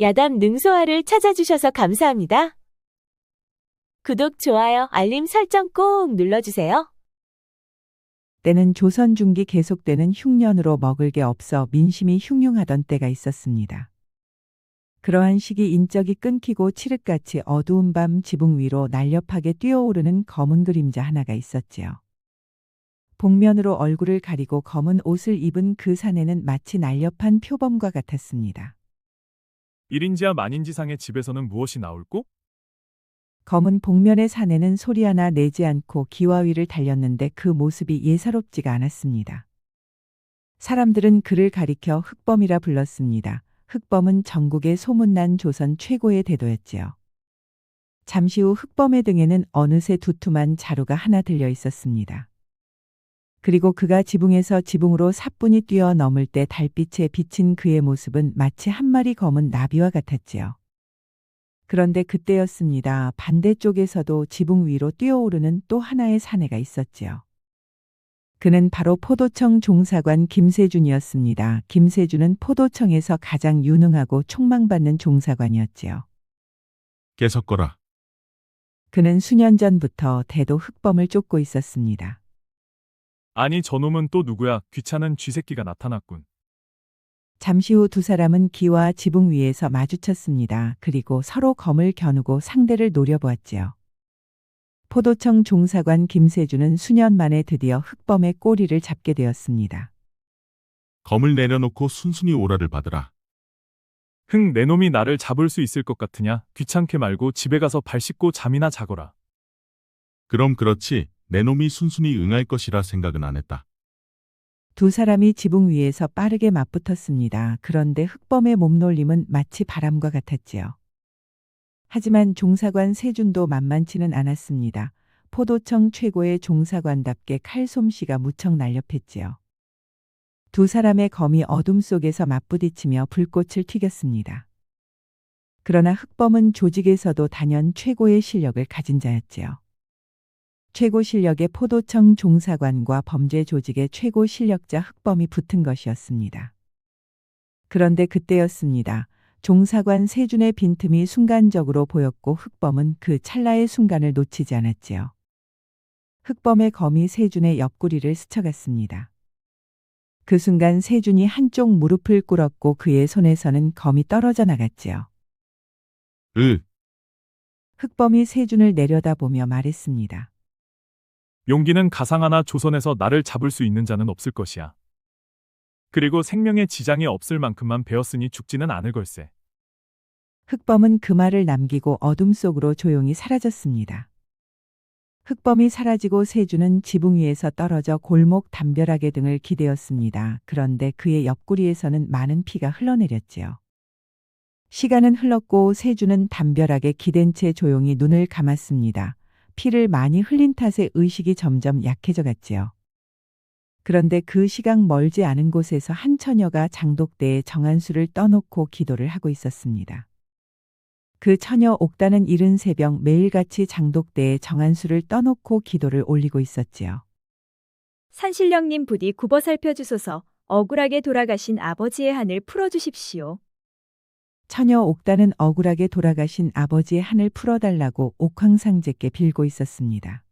야담 능소화를 찾아주셔서 감사합니다. 구독, 좋아요, 알림 설정 꼭 눌러주세요. 때는 조선 중기 계속되는 흉년으로 먹을 게 없어 민심이 흉흉하던 때가 있었습니다. 그러한 시기 인적이 끊기고 칠흑같이 어두운 밤 지붕 위로 날렵하게 뛰어오르는 검은 그림자 하나가 있었지요. 복면으로 얼굴을 가리고 검은 옷을 입은 그 사내는 마치 날렵한 표범과 같았습니다. 일인지야 만인지상의 집에서는 무엇이 나올꼬? 검은 복면의 사내는 소리 하나 내지 않고 기와 위를 달렸는데 그 모습이 예사롭지가 않았습니다. 사람들은 그를 가리켜 흑범이라 불렀습니다. 흑범은 전국에 소문난 조선 최고의 대도였지요. 잠시 후 흑범의 등에는 어느새 두툼한 자루가 하나 들려 있었습니다. 그리고 그가 지붕에서 지붕으로 사뿐히 뛰어넘을 때 달빛에 비친 그의 모습은 마치 한 마리 검은 나비와 같았지요. 그런데 그때였습니다. 반대쪽에서도 지붕 위로 뛰어오르는 또 하나의 사내가 있었지요. 그는 바로 포도청 종사관 김세준이었습니다. 김세준은 포도청에서 가장 유능하고 촉망받는 종사관이었지요. 깨석거라. 그는 수년 전부터 대도 흑범을 쫓고 있었습니다. 아니 저놈은 또 누구야? 귀찮은 쥐새끼가 나타났군. 잠시 후 두 사람은 기와 지붕 위에서 마주쳤습니다. 그리고 서로 검을 겨누고 상대를 노려보았지요. 포도청 종사관 김세준은 수년 만에 드디어 흑범의 꼬리를 잡게 되었습니다. 검을 내려놓고 순순히 오라를 받으라. 흥, 내 놈이 나를 잡을 수 있을 것 같으냐? 귀찮게 말고 집에 가서 발 씻고 잠이나 자거라. 그럼 그렇지 내 놈이 순순히 응할 것이라 생각은 안 했다. 두 사람이 지붕 위에서 빠르게 맞붙었습니다. 그런데 흑범의 몸놀림은 마치 바람과 같았지요. 하지만 종사관 세준도 만만치는 않았습니다. 포도청 최고의 종사관답게 칼솜씨가 무척 날렵했지요. 두 사람의 검이 어둠 속에서 맞부딪히며 불꽃을 튀겼습니다. 그러나 흑범은 조직에서도 단연 최고의 실력을 가진 자였지요. 최고 실력의 포도청 종사관과 범죄 조직의 최고 실력자 흑범이 붙은 것이었습니다. 그런데 그때였습니다. 종사관 세준의 빈틈이 순간적으로 보였고 흑범은 그 찰나의 순간을 놓치지 않았지요. 흑범의 검이 세준의 옆구리를 스쳐갔습니다. 그 순간 세준이 한쪽 무릎을 꿇었고 그의 손에서는 검이 떨어져 나갔지요. 흑범이 세준을 내려다보며 말했습니다. 용기는 가상 하나 조선에서 나를 잡을 수 있는 자는 없을 것이야. 그리고 생명에 지장이 없을 만큼만 배웠으니 죽지는 않을 걸세. 흑범은 그 말을 남기고 어둠 속으로 조용히 사라졌습니다. 흑범이 사라지고 세준은 지붕 위에서 떨어져 골목 담벼락의 등을 기대었습니다. 그런데 그의 옆구리에서는 많은 피가 흘러내렸지요. 시간은 흘렀고 세준은 담벼락에 기댄 채 조용히 눈을 감았습니다. 피를 많이 흘린 탓에 의식이 점점 약해져 갔지요. 그런데 그 시각 멀지 않은 곳에서 한 처녀가 장독대에 정한수를 떠놓고 기도를 하고 있었습니다. 그 처녀 옥다는 이른 새벽 매일같이 장독대에 정한수를 떠놓고 기도를 올리고 있었지요. 산신령님 부디 굽어 살펴주소서. 억울하게 돌아가신 아버지의 한을 풀어주십시오. 처녀 옥다는 억울하게 돌아가신 아버지의 한을 풀어달라고 옥황상제께 빌고 있었습니다.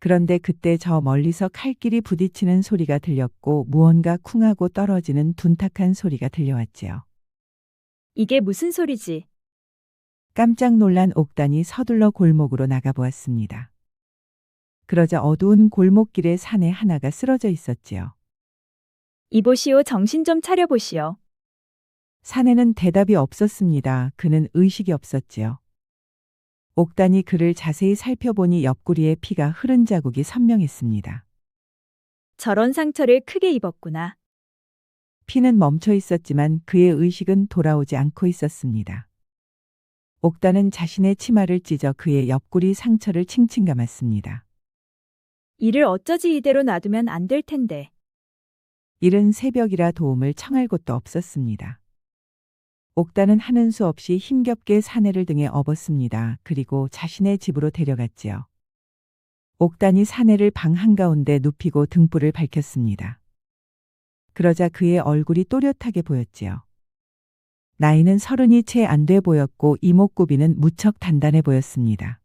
그런데 그때 저 멀리서 칼길이 부딪히는 소리가 들렸고 무언가 쿵하고 떨어지는 둔탁한 소리가 들려왔지요. 이게 무슨 소리지? 깜짝 놀란 옥단이 서둘러 골목으로 나가보았습니다. 그러자 어두운 골목길에 사내 하나가 쓰러져 있었지요. 이보시오, 정신 좀 차려보시오. 사내는 대답이 없었습니다. 그는 의식이 없었지요. 옥단이 그를 자세히 살펴보니 옆구리에 피가 흐른 자국이 선명했습니다. 저런 상처를 크게 입었구나. 피는 멈춰 있었지만 그의 의식은 돌아오지 않고 있었습니다. 옥단은 자신의 치마를 찢어 그의 옆구리 상처를 칭칭 감았습니다. 이를 어쩌지 이대로 놔두면 안 될 텐데. 이른 새벽이라 도움을 청할 곳도 없었습니다. 옥단은 하는 수 없이 힘겹게 사내를 등에 업었습니다. 그리고 자신의 집으로 데려갔지요. 옥단이 사내를 방 한가운데 눕히고 등불을 밝혔습니다. 그러자 그의 얼굴이 또렷하게 보였지요. 나이는 30이 채 안 돼 보였고 이목구비는 무척 단단해 보였습니다.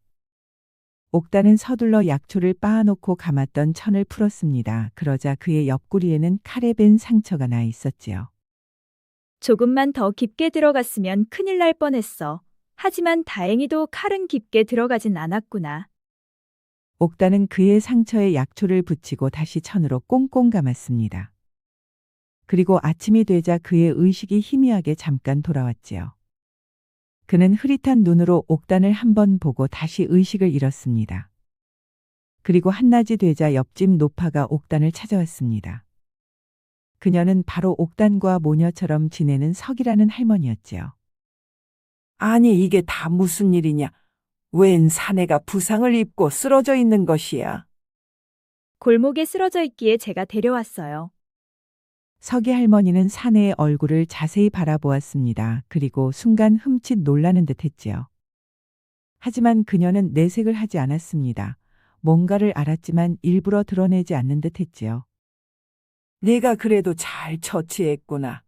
옥단은 서둘러 약초를 빻아놓고 감았던 천을 풀었습니다. 그러자 그의 옆구리에는 칼에 벤 상처가 나 있었지요. 조금만 더 깊게 들어갔으면 큰일 날 뻔했어. 하지만 다행히도 칼은 깊게 들어가진 않았구나. 옥단은 그의 상처에 약초를 붙이고 다시 천으로 꽁꽁 감았습니다. 그리고 아침이 되자 그의 의식이 희미하게 잠깐 돌아왔지요. 그는 흐릿한 눈으로 옥단을 한번 보고 다시 의식을 잃었습니다. 그리고 한낮이 되자 옆집 노파가 옥단을 찾아왔습니다. 그녀는 바로 옥단과 모녀처럼 지내는 석이라는 할머니였지요. 아니, 이게 다 무슨 일이냐? 웬 사내가 부상을 입고 쓰러져 있는 것이야? 골목에 쓰러져 있기에 제가 데려왔어요. 석이 할머니는 사내의 얼굴을 자세히 바라보았습니다. 그리고 순간 흠칫 놀라는 듯 했지요. 하지만 그녀는 내색을 하지 않았습니다. 뭔가를 알았지만 일부러 드러내지 않는 듯 했지요. 네가 그래도 잘 처치했구나.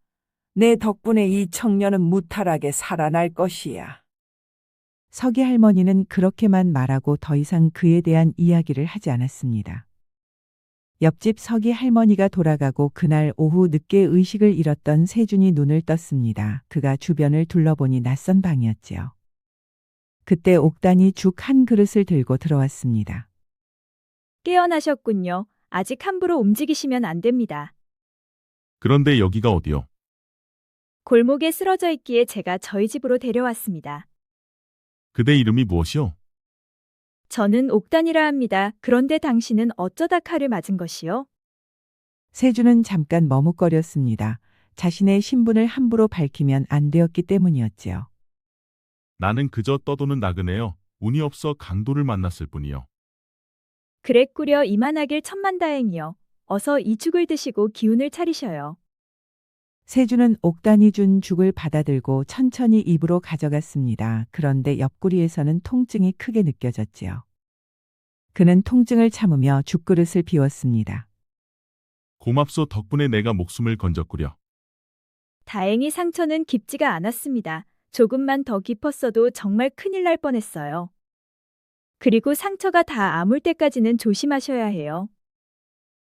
내 덕분에 이 청년은 무탈하게 살아날 것이야. 석이 할머니는 그렇게만 말하고 더 이상 그에 대한 이야기를 하지 않았습니다. 옆집 석이 할머니가 돌아가고 그날 오후 늦게 의식을 잃었던 세준이 눈을 떴습니다. 그가 주변을 둘러보니 낯선 방이었지요. 그때 옥단이 죽 한 그릇을 들고 들어왔습니다. 깨어나셨군요. 아직 함부로 움직이시면 안 됩니다. 그런데 여기가 어디요? 골목에 쓰러져 있기에 제가 저희 집으로 데려왔습니다. 그대 이름이 무엇이요? 저는 옥단이라 합니다. 그런데 당신은 어쩌다 칼을 맞은 것이요? 세준은 잠깐 머뭇거렸습니다. 자신의 신분을 함부로 밝히면 안 되었기 때문이었지요. 나는 그저 떠도는 나그네요. 운이 없어 강도를 만났을 뿐이요. 그랬구려. 이만하길 천만다행이요. 어서 이 죽을 드시고 기운을 차리셔요. 세준은 옥단이 준 죽을 받아들고 천천히 입으로 가져갔습니다. 그런데 옆구리에서는 통증이 크게 느껴졌지요. 그는 통증을 참으며 죽그릇을 비웠습니다. 고맙소. 덕분에 내가 목숨을 건졌구려. 다행히 상처는 깊지가 않았습니다. 조금만 더 깊었어도 정말 큰일 날 뻔했어요. 그리고 상처가 다 아물 때까지는 조심하셔야 해요.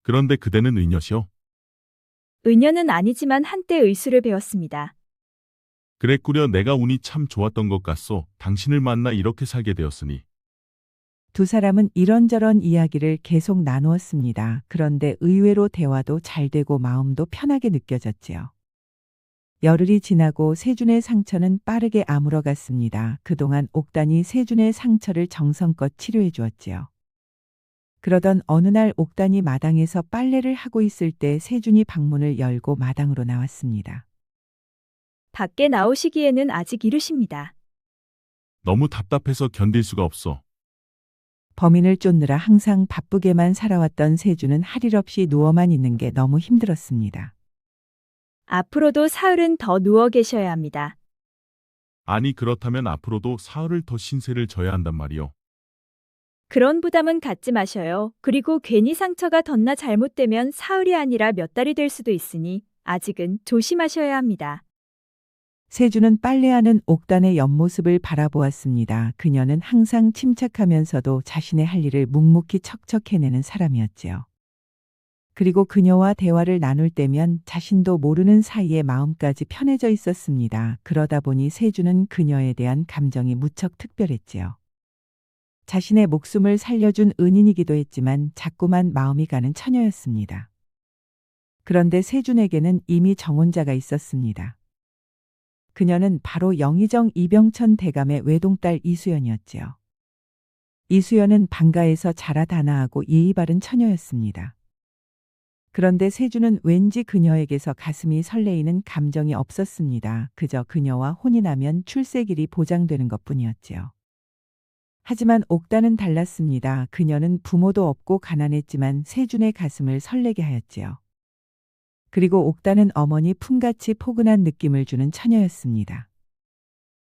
그런데 그대는 의녀시오? 의녀는 아니지만 한때 의술을 배웠습니다. 그랬구려. 내가 운이 참 좋았던 것 같소. 당신을 만나 이렇게 살게 되었으니. 두 사람은 이런저런 이야기를 계속 나누었습니다. 그런데 의외로 대화도 잘 되고 마음도 편하게 느껴졌지요. 열흘이 지나고 세준의 상처는 빠르게 아물어갔습니다. 그동안 옥단이 세준의 상처를 정성껏 치료해 주었지요. 그러던 어느 날 옥단이 마당에서 빨래를 하고 있을 때 세준이 방문을 열고 마당으로 나왔습니다. 밖에 나오시기에는 아직 이르십니다. 너무 답답해서 견딜 수가 없어. 범인을 쫓느라 항상 바쁘게만 살아왔던 세준은 할 일 없이 누워만 있는 게 너무 힘들었습니다. 앞으로도 사흘은 더 누워 계셔야 합니다. 아니 그렇다면 앞으로도 사흘을 더 신세를 져야 한단 말이오. 그런 부담은 갖지 마셔요. 그리고 괜히 상처가 덧나 잘못되면 사흘이 아니라 몇 달이 될 수도 있으니 아직은 조심하셔야 합니다. 세준은 빨래하는 옥단의 옆모습을 바라보았습니다. 그녀는 항상 침착하면서도 자신의 할 일을 묵묵히 척척 해내는 사람이었지요. 그리고 그녀와 대화를 나눌 때면 자신도 모르는 사이에 마음까지 편해져 있었습니다. 그러다 보니 세준은 그녀에 대한 감정이 무척 특별했지요. 자신의 목숨을 살려준 은인이기도 했지만 자꾸만 마음이 가는 처녀였습니다. 그런데 세준에게는 이미 정혼자가 있었습니다. 그녀는 바로 영의정 이병천 대감의 외동딸 이수연이었지요. 이수연은 방가에서 자라 단아하고 예의 바른 처녀였습니다. 그런데 세준은 왠지 그녀에게서 가슴이 설레이는 감정이 없었습니다. 그저 그녀와 혼이 나면 출세길이 보장되는 것뿐이었지요. 하지만 옥단은 달랐습니다. 그녀는 부모도 없고 가난했지만 세준의 가슴을 설레게 하였지요. 그리고 옥단은 어머니 품같이 포근한 느낌을 주는 처녀였습니다.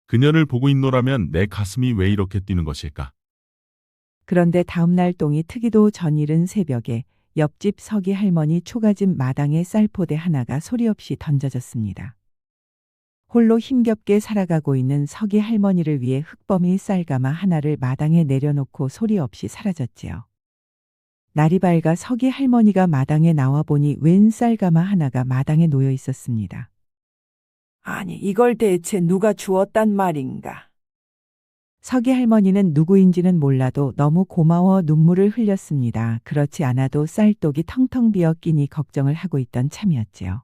그녀를 보고 있노라면 내 가슴이 왜 이렇게 뛰는 것일까? 그런데 다음 날 똥이 트기도 전 이른 새벽에 옆집 서기 할머니 초가집 마당에 쌀포대 하나가 소리 없이 던져졌습니다. 홀로 힘겹게 살아가고 있는 서기 할머니를 위해 흑범이 쌀가마 하나를 마당에 내려놓고 소리 없이 사라졌지요. 날이 밝아 서기 할머니가 마당에 나와 보니 웬 쌀가마 하나가 마당에 놓여 있었습니다. 아니, 이걸 대체 누가 주었단 말인가? 서기 할머니는 누구인지는 몰라도 너무 고마워 눈물을 흘렸습니다. 그렇지 않아도 쌀독이 텅텅 비어 끼니 걱정을 하고 있던 참이었지요.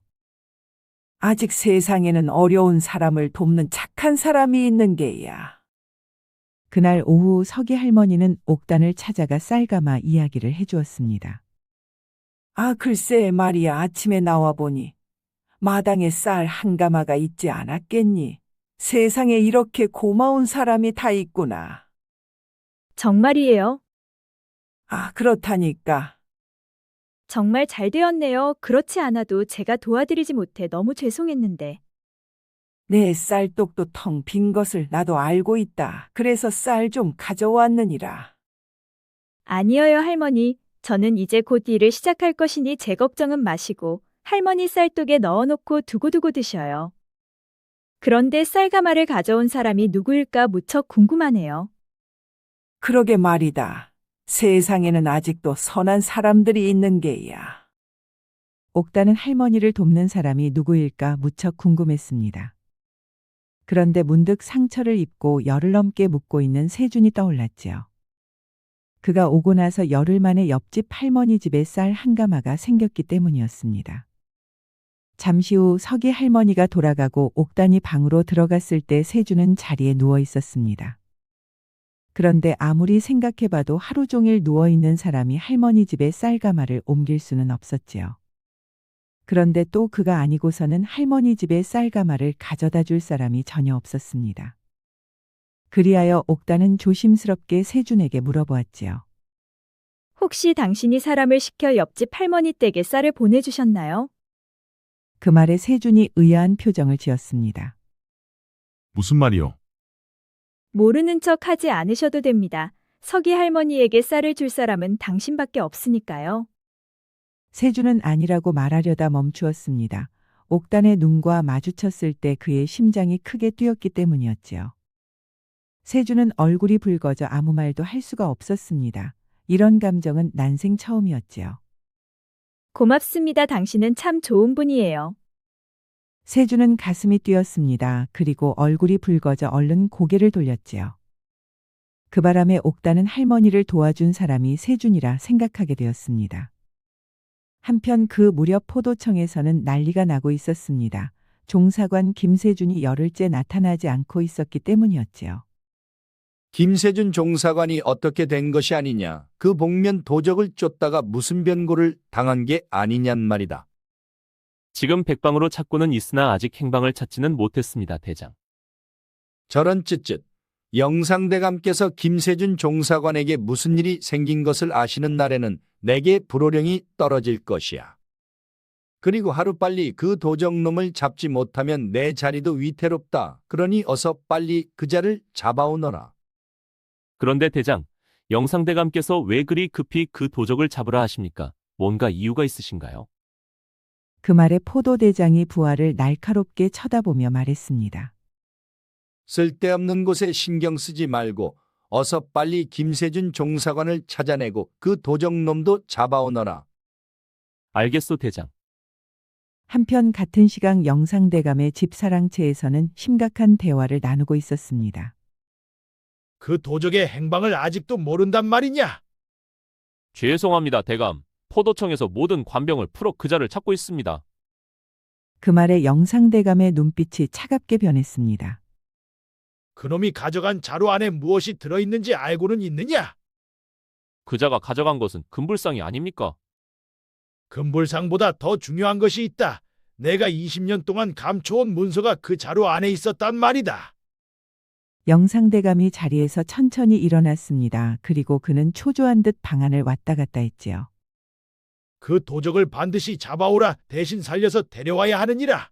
아직 세상에는 어려운 사람을 돕는 착한 사람이 있는 게야. 그날 오후 서기 할머니는 옥단을 찾아가 쌀가마 이야기를 해주었습니다. 아, 글쎄 말이야. 아침에 나와 보니 마당에 쌀 한 가마가 있지 않았겠니? 세상에 이렇게 고마운 사람이 다 있구나. 정말이에요. 아, 그렇다니까. 정말 잘 되었네요. 그렇지 않아도 제가 도와드리지 못해 너무 죄송했는데. 내 쌀독도 텅 빈 것을 나도 알고 있다. 그래서 쌀 좀 가져왔느니라. 아니에요, 할머니. 저는 이제 곧 일을 시작할 것이니 제 걱정은 마시고 할머니 쌀독에 넣어놓고 두고두고 드셔요. 그런데 쌀가마를 가져온 사람이 누구일까 무척 궁금하네요. 그러게 말이다. 세상에는 아직도 선한 사람들이 있는 게야. 옥단은 할머니를 돕는 사람이 누구일까 무척 궁금했습니다. 그런데 문득 상처를 입고 열흘 넘게 묵고 있는 세준이 떠올랐지요. 그가 오고 나서 열흘 만에 옆집 할머니 집에 쌀 한 가마가 생겼기 때문이었습니다. 잠시 후 서기 할머니가 돌아가고 옥단이 방으로 들어갔을 때 세준은 자리에 누워 있었습니다. 그런데 아무리 생각해봐도 하루 종일 누워있는 사람이 할머니 집에 쌀가마를 옮길 수는 없었지요. 그런데 또 그가 아니고서는 할머니 집에 쌀가마를 가져다 줄 사람이 전혀 없었습니다. 그리하여 옥단은 조심스럽게 세준에게 물어보았지요. 혹시 당신이 사람을 시켜 옆집 할머니 댁에 쌀을 보내주셨나요? 그 말에 세준이 의아한 표정을 지었습니다. 무슨 말이요? 모르는 척 하지 않으셔도 됩니다. 서기 할머니에게 쌀을 줄 사람은 당신밖에 없으니까요. 세준은 아니라고 말하려다 멈추었습니다. 옥단의 눈과 마주쳤을 때 그의 심장이 크게 뛰었기 때문이었지요. 세준은 얼굴이 붉어져 아무 말도 할 수가 없었습니다. 이런 감정은 난생 처음이었지요. 고맙습니다. 당신은 참 좋은 분이에요. 세준은 가슴이 뛰었습니다. 그리고 얼굴이 붉어져 얼른 고개를 돌렸지요. 그 바람에 옥단은 할머니를 도와준 사람이 세준이라 생각하게 되었습니다. 한편 그 무렵 포도청에서는 난리가 나고 있었습니다. 종사관 김세준이 열흘째 나타나지 않고 있었기 때문이었지요. 김세준 종사관이 어떻게 된 것이 아니냐. 그 복면 도적을 쫓다가 무슨 변고를 당한 게 아니냔 말이다. 지금 백방으로 찾고는 있으나 아직 행방을 찾지는 못했습니다, 대장. 저런 쯧쯧. 영상대감께서 김세준 종사관에게 무슨 일이 생긴 것을 아시는 날에는 내게 불호령이 떨어질 것이야. 그리고 하루빨리 그 도적놈을 잡지 못하면 내 자리도 위태롭다. 그러니 어서 빨리 그 자를 잡아오너라. 그런데 대장, 영상대감께서 왜 그리 급히 그 도적을 잡으라 하십니까? 뭔가 이유가 있으신가요? 그 말에 포도대장이 부하를 날카롭게 쳐다보며 말했습니다. 쓸데없는 곳에 신경 쓰지 말고 어서 빨리 김세준 종사관을 찾아내고 그 도적놈도 잡아오너라. 알겠소, 대장. 한편 같은 시각 영상대감의 집사랑채에서는 심각한 대화를 나누고 있었습니다. 그 도적의 행방을 아직도 모른단 말이냐? 죄송합니다, 대감. 포도청에서 모든 관병을 풀어 그자를 찾고 있습니다. 그 말에 영상대감의 눈빛이 차갑게 변했습니다. 그놈이 가져간 자루 안에 무엇이 들어있는지 알고는 있느냐? 그자가 가져간 것은 금불상이 아닙니까? 금불상보다 더 중요한 것이 있다. 내가 20년 동안 감춰온 문서가 그 자루 안에 있었단 말이다. 영상대감이 자리에서 천천히 일어났습니다. 그리고 그는 초조한 듯 방안을 왔다 갔다 했지요. 그 도적을 반드시 잡아오라. 대신 살려서 데려와야 하느니라.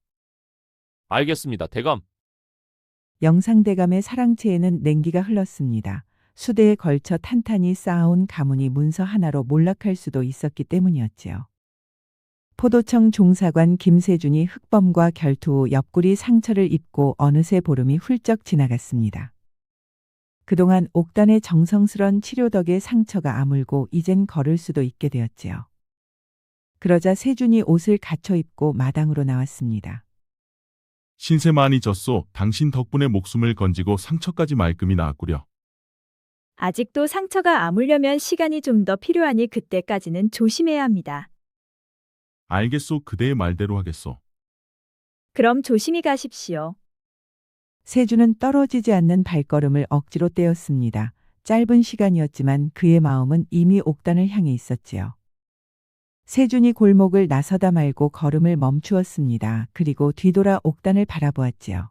알겠습니다, 대감. 영상대감의 사랑채에는 냉기가 흘렀습니다. 수대에 걸쳐 탄탄히 쌓아온 가문이 문서 하나로 몰락할 수도 있었기 때문이었지요. 포도청 종사관 김세준이 흑범과 결투 후 옆구리 상처를 입고 어느새 보름이 훌쩍 지나갔습니다. 그동안 옥단의 정성스런 치료 덕에 상처가 아물고 이젠 걸을 수도 있게 되었지요. 그러자 세준이 옷을 갖춰 입고 마당으로 나왔습니다. 신세 많이 졌소. 당신 덕분에 목숨을 건지고 상처까지 말끔히 나았구려. 아직도 상처가 아물려면 시간이 좀 더 필요하니 그때까지는 조심해야 합니다. 알겠소. 그대의 말대로 하겠소. 그럼 조심히 가십시오. 세준은 떨어지지 않는 발걸음을 억지로 떼었습니다. 짧은 시간이었지만 그의 마음은 이미 옥단을 향해 있었지요. 세준이 골목을 나서다 말고 걸음을 멈추었습니다. 그리고 뒤돌아 옥단을 바라보았지요.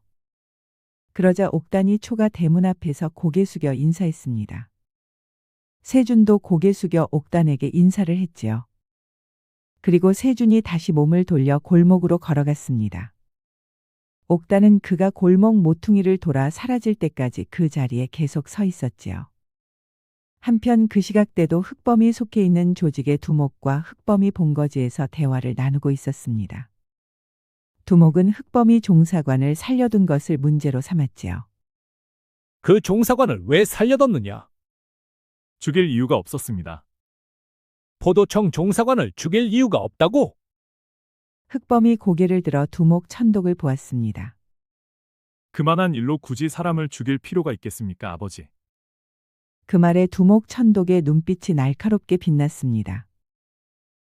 그러자 옥단이 초가 대문 앞에서 고개 숙여 인사했습니다. 세준도 고개 숙여 옥단에게 인사를 했지요. 그리고 세준이 다시 몸을 돌려 골목으로 걸어갔습니다. 옥단은 그가 골목 모퉁이를 돌아 사라질 때까지 그 자리에 계속 서 있었지요. 한편 그 시각대도 흑범이 속해 있는 조직의 두목과 흑범이 본거지에서 대화를 나누고 있었습니다. 두목은 흑범이 종사관을 살려둔 것을 문제로 삼았지요. 그 종사관을 왜 살려뒀느냐? 죽일 이유가 없었습니다. 포도청 종사관을 죽일 이유가 없다고? 흑범이 고개를 들어 두목 천독을 보았습니다. 그만한 일로 굳이 사람을 죽일 필요가 있겠습니까, 아버지? 그 말에 두목 천독의 눈빛이 날카롭게 빛났습니다.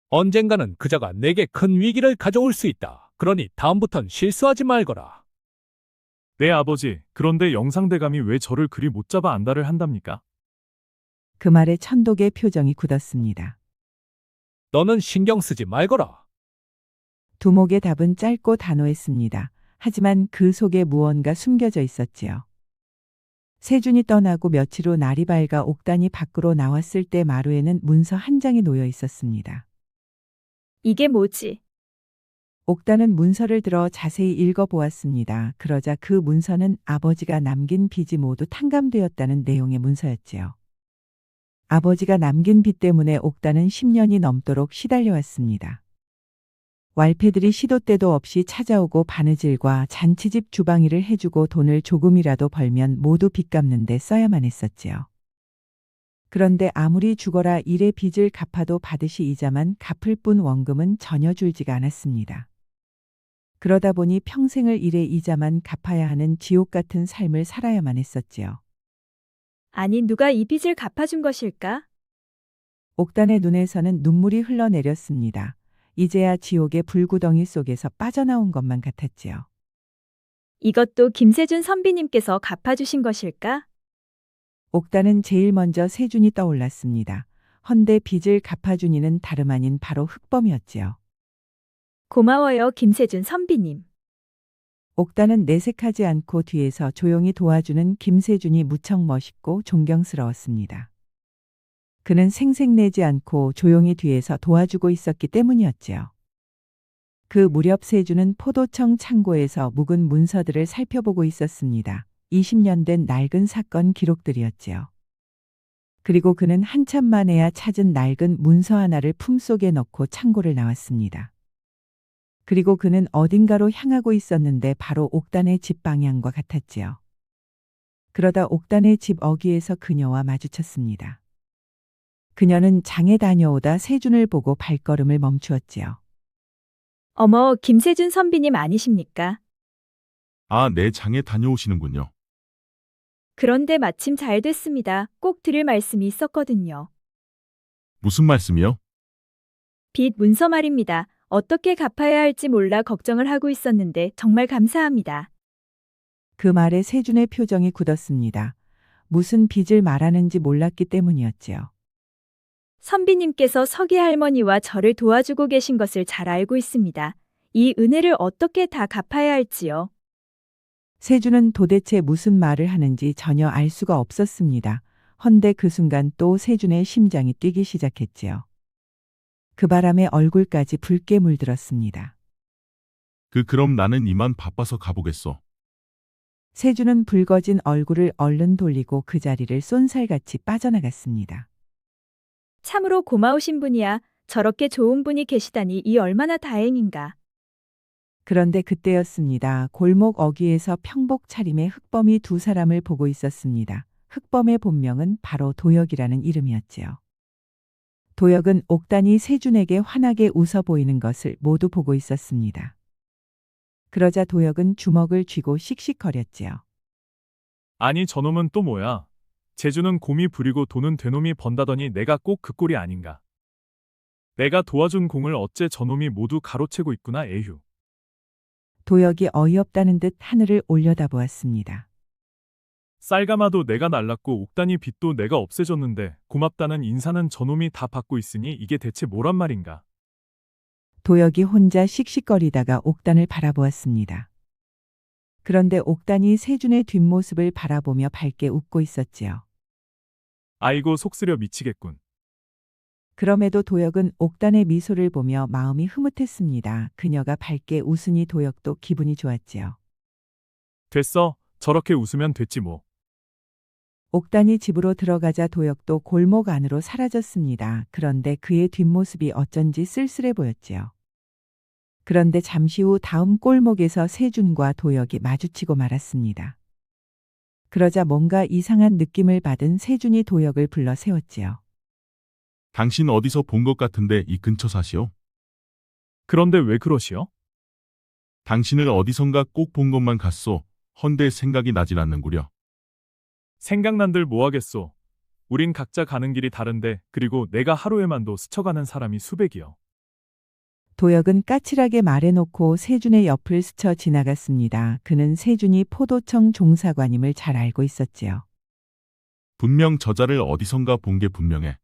언젠가는 그자가 내게 큰 위기를 가져올 수 있다. 그러니 다음부턴 실수하지 말거라. 네, 아버지. 그런데 영상대감이 왜 저를 그리 못 잡아 안달을 한답니까? 그 말에 천독의 표정이 굳었습니다. 너는 신경 쓰지 말거라. 두목의 답은 짧고 단호했습니다. 하지만 그 속에 무언가 숨겨져 있었지요. 세준이 떠나고 며칠 후 날이 밝아 옥단이 밖으로 나왔을 때 마루에는 문서 한 장이 놓여 있었습니다. 이게 뭐지? 옥단은 문서를 들어 자세히 읽어보았습니다. 그러자 그 문서는 아버지가 남긴 빚이 모두 탕감되었다는 내용의 문서였지요. 아버지가 남긴 빚 때문에 옥단은 10년이 넘도록 시달려왔습니다. 왈패들이 시도 때도 없이 찾아오고 바느질과 잔치집 주방일을 해주고 돈을 조금이라도 벌면 모두 빚 갚는 데 써야만 했었지요. 그런데 아무리 죽어라 일의 빚을 갚아도 받으시 이자만 갚을 뿐 원금은 전혀 줄지가 않았습니다. 그러다 보니 평생을 일의 이자만 갚아야 하는 지옥 같은 삶을 살아야만 했었지요. 아니, 누가 이 빚을 갚아준 것일까? 옥단의 눈에서는 눈물이 흘러내렸습니다. 이제야 지옥의 불구덩이 속에서 빠져나온 것만 같았지요. 이것도 김세준 선비님께서 갚아주신 것일까? 옥단은 제일 먼저 세준이 떠올랐습니다. 헌데 빚을 갚아준 이는 다름 아닌 바로 흑범이었지요. 고마워요, 김세준 선비님. 옥단은 내색하지 않고 뒤에서 조용히 도와주는 김세준이 무척 멋있고 존경스러웠습니다. 그는 생색내지 않고 조용히 뒤에서 도와주고 있었기 때문이었지요. 그 무렵 세준은 포도청 창고에서 묵은 문서들을 살펴보고 있었습니다. 20년 된 낡은 사건 기록들이었지요. 그리고 그는 한참 만에야 찾은 낡은 문서 하나를 품속에 넣고 창고를 나왔습니다. 그리고 그는 어딘가로 향하고 있었는데 바로 옥단의 집 방향과 같았지요. 그러다 옥단의 집 어귀에서 그녀와 마주쳤습니다. 그녀는 장에 다녀오다 세준을 보고 발걸음을 멈추었지요. 어머, 김세준 선비님 아니십니까? 아, 내 장에 다녀오시는군요. 그런데 마침 잘 됐습니다. 꼭 드릴 말씀이 있었거든요. 무슨 말씀이요? 빚 문서 말입니다. 어떻게 갚아야 할지 몰라 걱정을 하고 있었는데 정말 감사합니다. 그 말에 세준의 표정이 굳었습니다. 무슨 빚을 말하는지 몰랐기 때문이었지요. 선비님께서 서기 할머니와 저를 도와주고 계신 것을 잘 알고 있습니다. 이 은혜를 어떻게 다 갚아야 할지요. 세준은 도대체 무슨 말을 하는지 전혀 알 수가 없었습니다. 헌데 그 순간 또 세준의 심장이 뛰기 시작했지요. 그 바람에 얼굴까지 붉게 물들었습니다. 그럼 나는 이만 바빠서 가보겠소. 세준은 붉어진 얼굴을 얼른 돌리고 그 자리를 쏜살같이 빠져나갔습니다. 참으로 고마우신 분이야. 저렇게 좋은 분이 계시다니 이 얼마나 다행인가. 그런데 그때였습니다. 골목 어귀에서 평복 차림의 흑범이 두 사람을 보고 있었습니다. 흑범의 본명은 바로 도역이라는 이름이었지요. 도역은 옥단이 세준에게 환하게 웃어 보이는 것을 모두 보고 있었습니다. 그러자 도역은 주먹을 쥐고 씩씩거렸지요. 아니 저놈은 또 뭐야? 재주는 곰이 부리고 돈은 되놈이 번다더니 내가 꼭 그 꼴이 아닌가. 내가 도와준 공을 어째 저놈이 모두 가로채고 있구나 에휴. 도역이 어이없다는 듯 하늘을 올려다보았습니다. 쌀가마도 내가 날랐고 옥단이 빚도 내가 없애줬는데 고맙다는 인사는 저놈이 다 받고 있으니 이게 대체 뭐란 말인가. 도역이 혼자 씩씩거리다가 옥단을 바라보았습니다. 그런데 옥단이 세준의 뒷모습을 바라보며 밝게 웃고 있었지요. 아이고 속쓰려 미치겠군. 그럼에도 도역은 옥단의 미소를 보며 마음이 흐뭇했습니다. 그녀가 밝게 웃으니 도역도 기분이 좋았지요. 됐어. 저렇게 웃으면 됐지 뭐. 옥단이 집으로 들어가자 도역도 골목 안으로 사라졌습니다. 그런데 그의 뒷모습이 어쩐지 쓸쓸해 보였지요. 그런데 잠시 후 다음 골목에서 세준과 도역이 마주치고 말았습니다. 그러자 뭔가 이상한 느낌을 받은 세준이 도역을 불러 세웠지요. 당신 어디서 본 것 같은데 이 근처 사시오? 그런데 왜 그러시오? 당신을 어디선가 꼭 본 것만 같소. 헌데 생각이 나질 않는구려. 생각난들 뭐하겠소. 우린 각자 가는 길이 다른데 그리고 내가 하루에만도 스쳐가는 사람이 수백이요. 도역은 까칠하게 말해놓고 세준의 옆을 스쳐 지나갔습니다. 그는 세준이 포도청 종사관임을 잘 알고 있었지요. 분명 저자를 어디선가 본 게 분명해.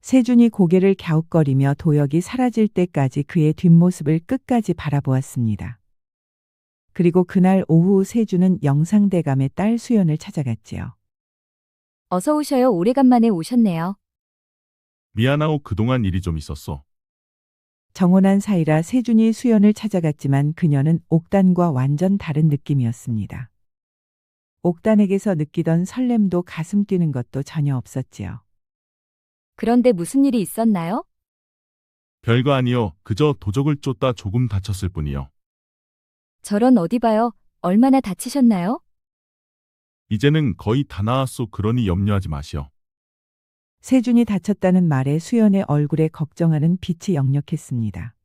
세준이 고개를 갸웃거리며 도역이 사라질 때까지 그의 뒷모습을 끝까지 바라보았습니다. 그리고 그날 오후 세준은 영상대감의 딸 수연을 찾아갔지요. 어서 오셔요. 오래간만에 오셨네요. 미안하오 그동안 일이 좀 있었어. 정혼한 사이라 세준이 수연을 찾아갔지만 그녀는 옥단과 완전 다른 느낌이었습니다. 옥단에게서 느끼던 설렘도 가슴 뛰는 것도 전혀 없었지요. 그런데 무슨 일이 있었나요? 별거 아니요. 그저 도적을 쫓다 조금 다쳤을 뿐이요. 저런 어디 봐요. 얼마나 다치셨나요? 이제는 거의 다 나았소. 그러니 염려하지 마시오. 세준이 다쳤다는 말에 수연의 얼굴에 걱정하는 빛이 역력했습니다.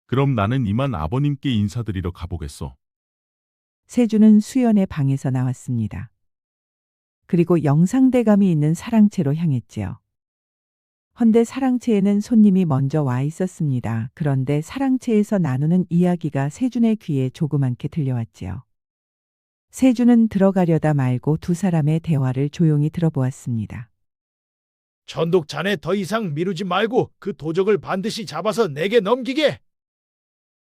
그럼 나는 이만 아버님께 인사드리러 가보겠소. 세준은 수연의 방에서 나왔습니다. 그리고 영상대감이 있는 사랑채로 향했지요. 헌데 사랑채에는 손님이 먼저 와 있었습니다. 그런데 사랑채에서 나누는 이야기가 세준의 귀에 조그맣게 들려왔지요. 세준은 들어가려다 말고 두 사람의 대화를 조용히 들어보았습니다. 천독 자네 더 이상 미루지 말고 그 도적을 반드시 잡아서 내게 넘기게.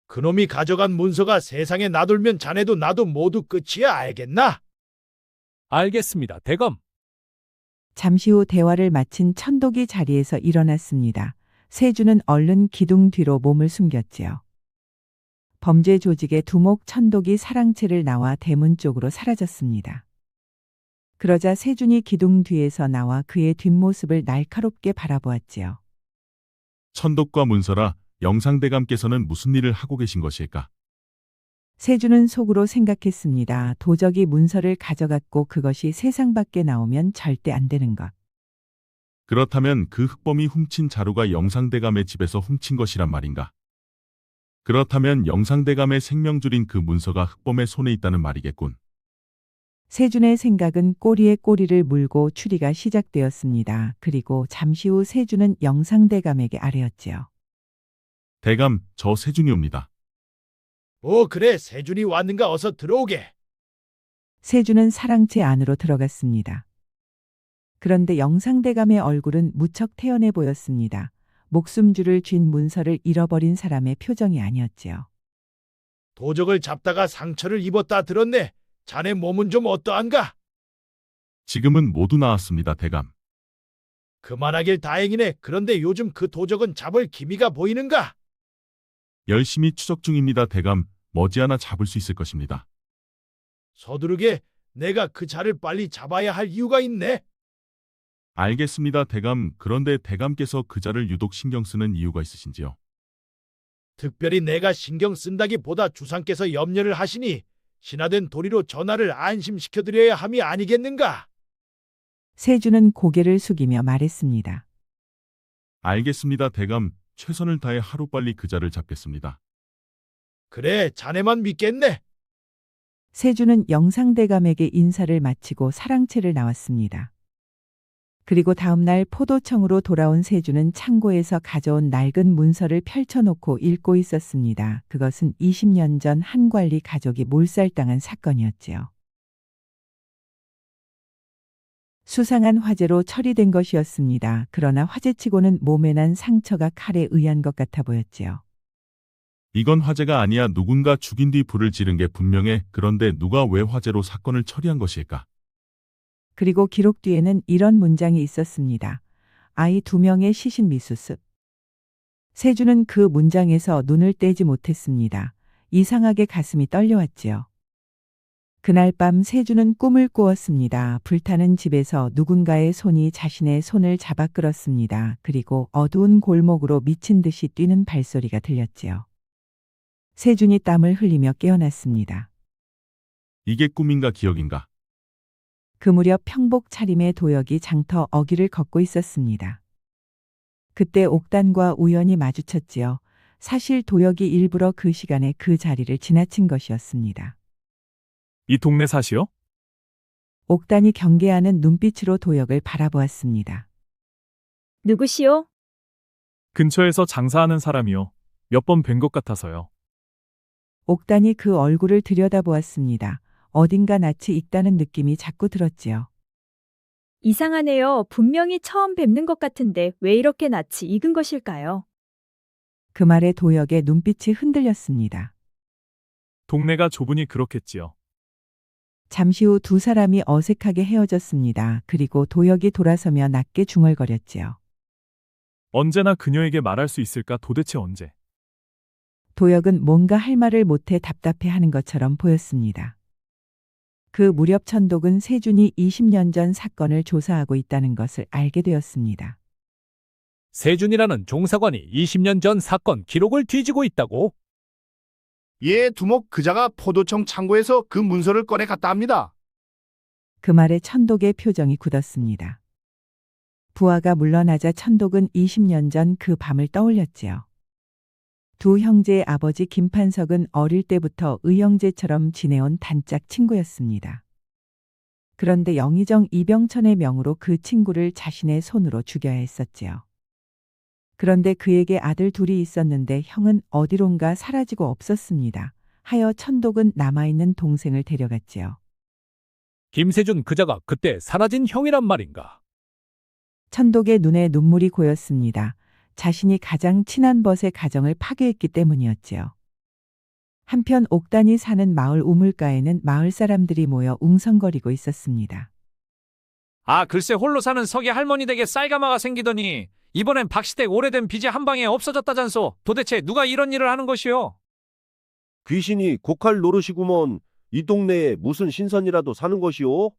그놈이 가져간 문서가 세상에 나돌면 자네도 나도 모두 끝이야. 알겠나? 알겠습니다, 대검. 잠시 후 대화를 마친 천독이 자리에서 일어났습니다. 세준은 얼른 기둥 뒤로 몸을 숨겼지요. 범죄 조직의 두목 천독이 사랑채를 나와 대문 쪽으로 사라졌습니다. 그러자 세준이 기둥 뒤에서 나와 그의 뒷모습을 날카롭게 바라보았지요. 천독과 문서라 영상대감께서는 무슨 일을 하고 계신 것일까? 세준은 속으로 생각했습니다. 도적이 문서를 가져갔고 그것이 세상 밖에 나오면 절대 안 되는 것. 그렇다면 그 흑범이 훔친 자루가 영상대감의 집에서 훔친 것이란 말인가? 그렇다면 영상대감의 생명줄인 그 문서가 흑범의 손에 있다는 말이겠군. 세준의 생각은 꼬리에 꼬리를 물고 추리가 시작되었습니다. 그리고 잠시 후 세준은 영상대감에게 아뢰었지요. 대감, 저 세준이옵니다. 그래. 세준이 왔는가. 어서 들어오게. 세준은 사랑채 안으로 들어갔습니다. 그런데 영상대감의 얼굴은 무척 태연해 보였습니다. 목숨줄을 쥔 문서를 잃어버린 사람의 표정이 아니었지요. 도적을 잡다가 상처를 입었다 들었네. 자네 몸은 좀 어떠한가? 지금은 모두 나았습니다, 대감. 그만하길 다행이네. 그런데 요즘 그 도적은 잡을 기미가 보이는가? 열심히 추적 중입니다, 대감. 머지않아 잡을 수 있을 것입니다. 서두르게. 내가 그 자를 빨리 잡아야 할 이유가 있네. 알겠습니다, 대감. 그런데 대감께서 그자를 유독 신경 쓰는 이유가 있으신지요? 특별히 내가 신경 쓴다기보다 주상께서 염려를 하시니 신하된 도리로 전하를 안심시켜드려야 함이 아니겠는가? 세주는 고개를 숙이며 말했습니다. 알겠습니다, 대감. 최선을 다해 하루빨리 그자를 잡겠습니다. 그래, 자네만 믿겠네. 세주는 영상대감에게 인사를 마치고 사랑채를 나왔습니다. 그리고 다음날 포도청으로 돌아온 세주는 창고에서 가져온 낡은 문서를 펼쳐놓고 읽고 있었습니다. 그것은 20년 전 한 관리 가족이 몰살당한 사건이었지요. 수상한 화재로 처리된 것이었습니다. 그러나 화재치고는 몸에 난 상처가 칼에 의한 것 같아 보였지요. 이건 화재가 아니야. 누군가 죽인 뒤 불을 지른 게 분명해. 그런데 누가 왜 화재로 사건을 처리한 것일까? 그리고 기록 뒤에는 이런 문장이 있었습니다. 아이 2명의 시신 미수습. 세주는 그 문장에서 눈을 떼지 못했습니다. 이상하게 가슴이 떨려왔지요. 그날 밤 세주는 꿈을 꾸었습니다. 불타는 집에서 누군가의 손이 자신의 손을 잡아 끌었습니다. 그리고 어두운 골목으로 미친 듯이 뛰는 발소리가 들렸지요. 세준이 땀을 흘리며 깨어났습니다. 이게 꿈인가 기억인가? 그 무렵 평복 차림의 도역이 장터 어귀를 걷고 있었습니다. 그때 옥단과 우연히 마주쳤지요. 사실 도역이 일부러 그 시간에 그 자리를 지나친 것이었습니다. 이 동네 사시오? 옥단이 경계하는 눈빛으로 도역을 바라보았습니다. 누구시오? 근처에서 장사하는 사람이요. 몇 번 뵌 것 같아서요. 옥단이 그 얼굴을 들여다보았습니다. 어딘가 낯이 익다는 느낌이 자꾸 들었지요. 이상하네요. 분명히 처음 뵙는 것 같은데 왜 이렇게 낯이 익은 것일까요? 그 말에 도역의 눈빛이 흔들렸습니다. 동네가 좁으니 그렇겠지요. 잠시 후 두 사람이 어색하게 헤어졌습니다. 그리고 도역이 돌아서며 낮게 중얼거렸지요. 언제나 그녀에게 말할 수 있을까? 도대체 언제? 도역은 뭔가 할 말을 못해 답답해하는 것처럼 보였습니다. 그 무렵 천독은 세준이 20년 전 사건을 조사하고 있다는 것을 알게 되었습니다. 세준이라는 종사관이 20년 전 사건 기록을 뒤지고 있다고? 예, 두목 그자가 포도청 창고에서 그 문서를 꺼내 갔다 합니다. 그 말에 천독의 표정이 굳었습니다. 부하가 물러나자 천독은 20년 전 그 밤을 떠올렸지요. 두 형제의 아버지 김판석은 어릴 때부터 의형제처럼 지내온 단짝 친구였습니다. 그런데 영의정 이병천의 명으로 그 친구를 자신의 손으로 죽여야 했었지요. 그런데 그에게 아들 둘이 있었는데 형은 어디론가 사라지고 없었습니다. 하여 천독은 남아있는 동생을 데려갔지요. 김세준 그자가 그때 사라진 형이란 말인가? 천독의 눈에 눈물이 고였습니다. 자신이 가장 친한 벗의 가정을 파괴했기 때문이었지요. 한편 옥단이 사는 마을 우물가에는 마을 사람들이 모여 웅성거리고 있었습니다. 아, 글쎄 홀로 사는 석이 할머니 댁에 쌀가마가 생기더니 이번엔 박시댁 오래된 빚이 한 방에 없어졌다잖소. 도대체 누가 이런 일을 하는 것이오? 귀신이 곡할 노릇이구먼. 이 동네에 무슨 신선이라도 사는 것이오?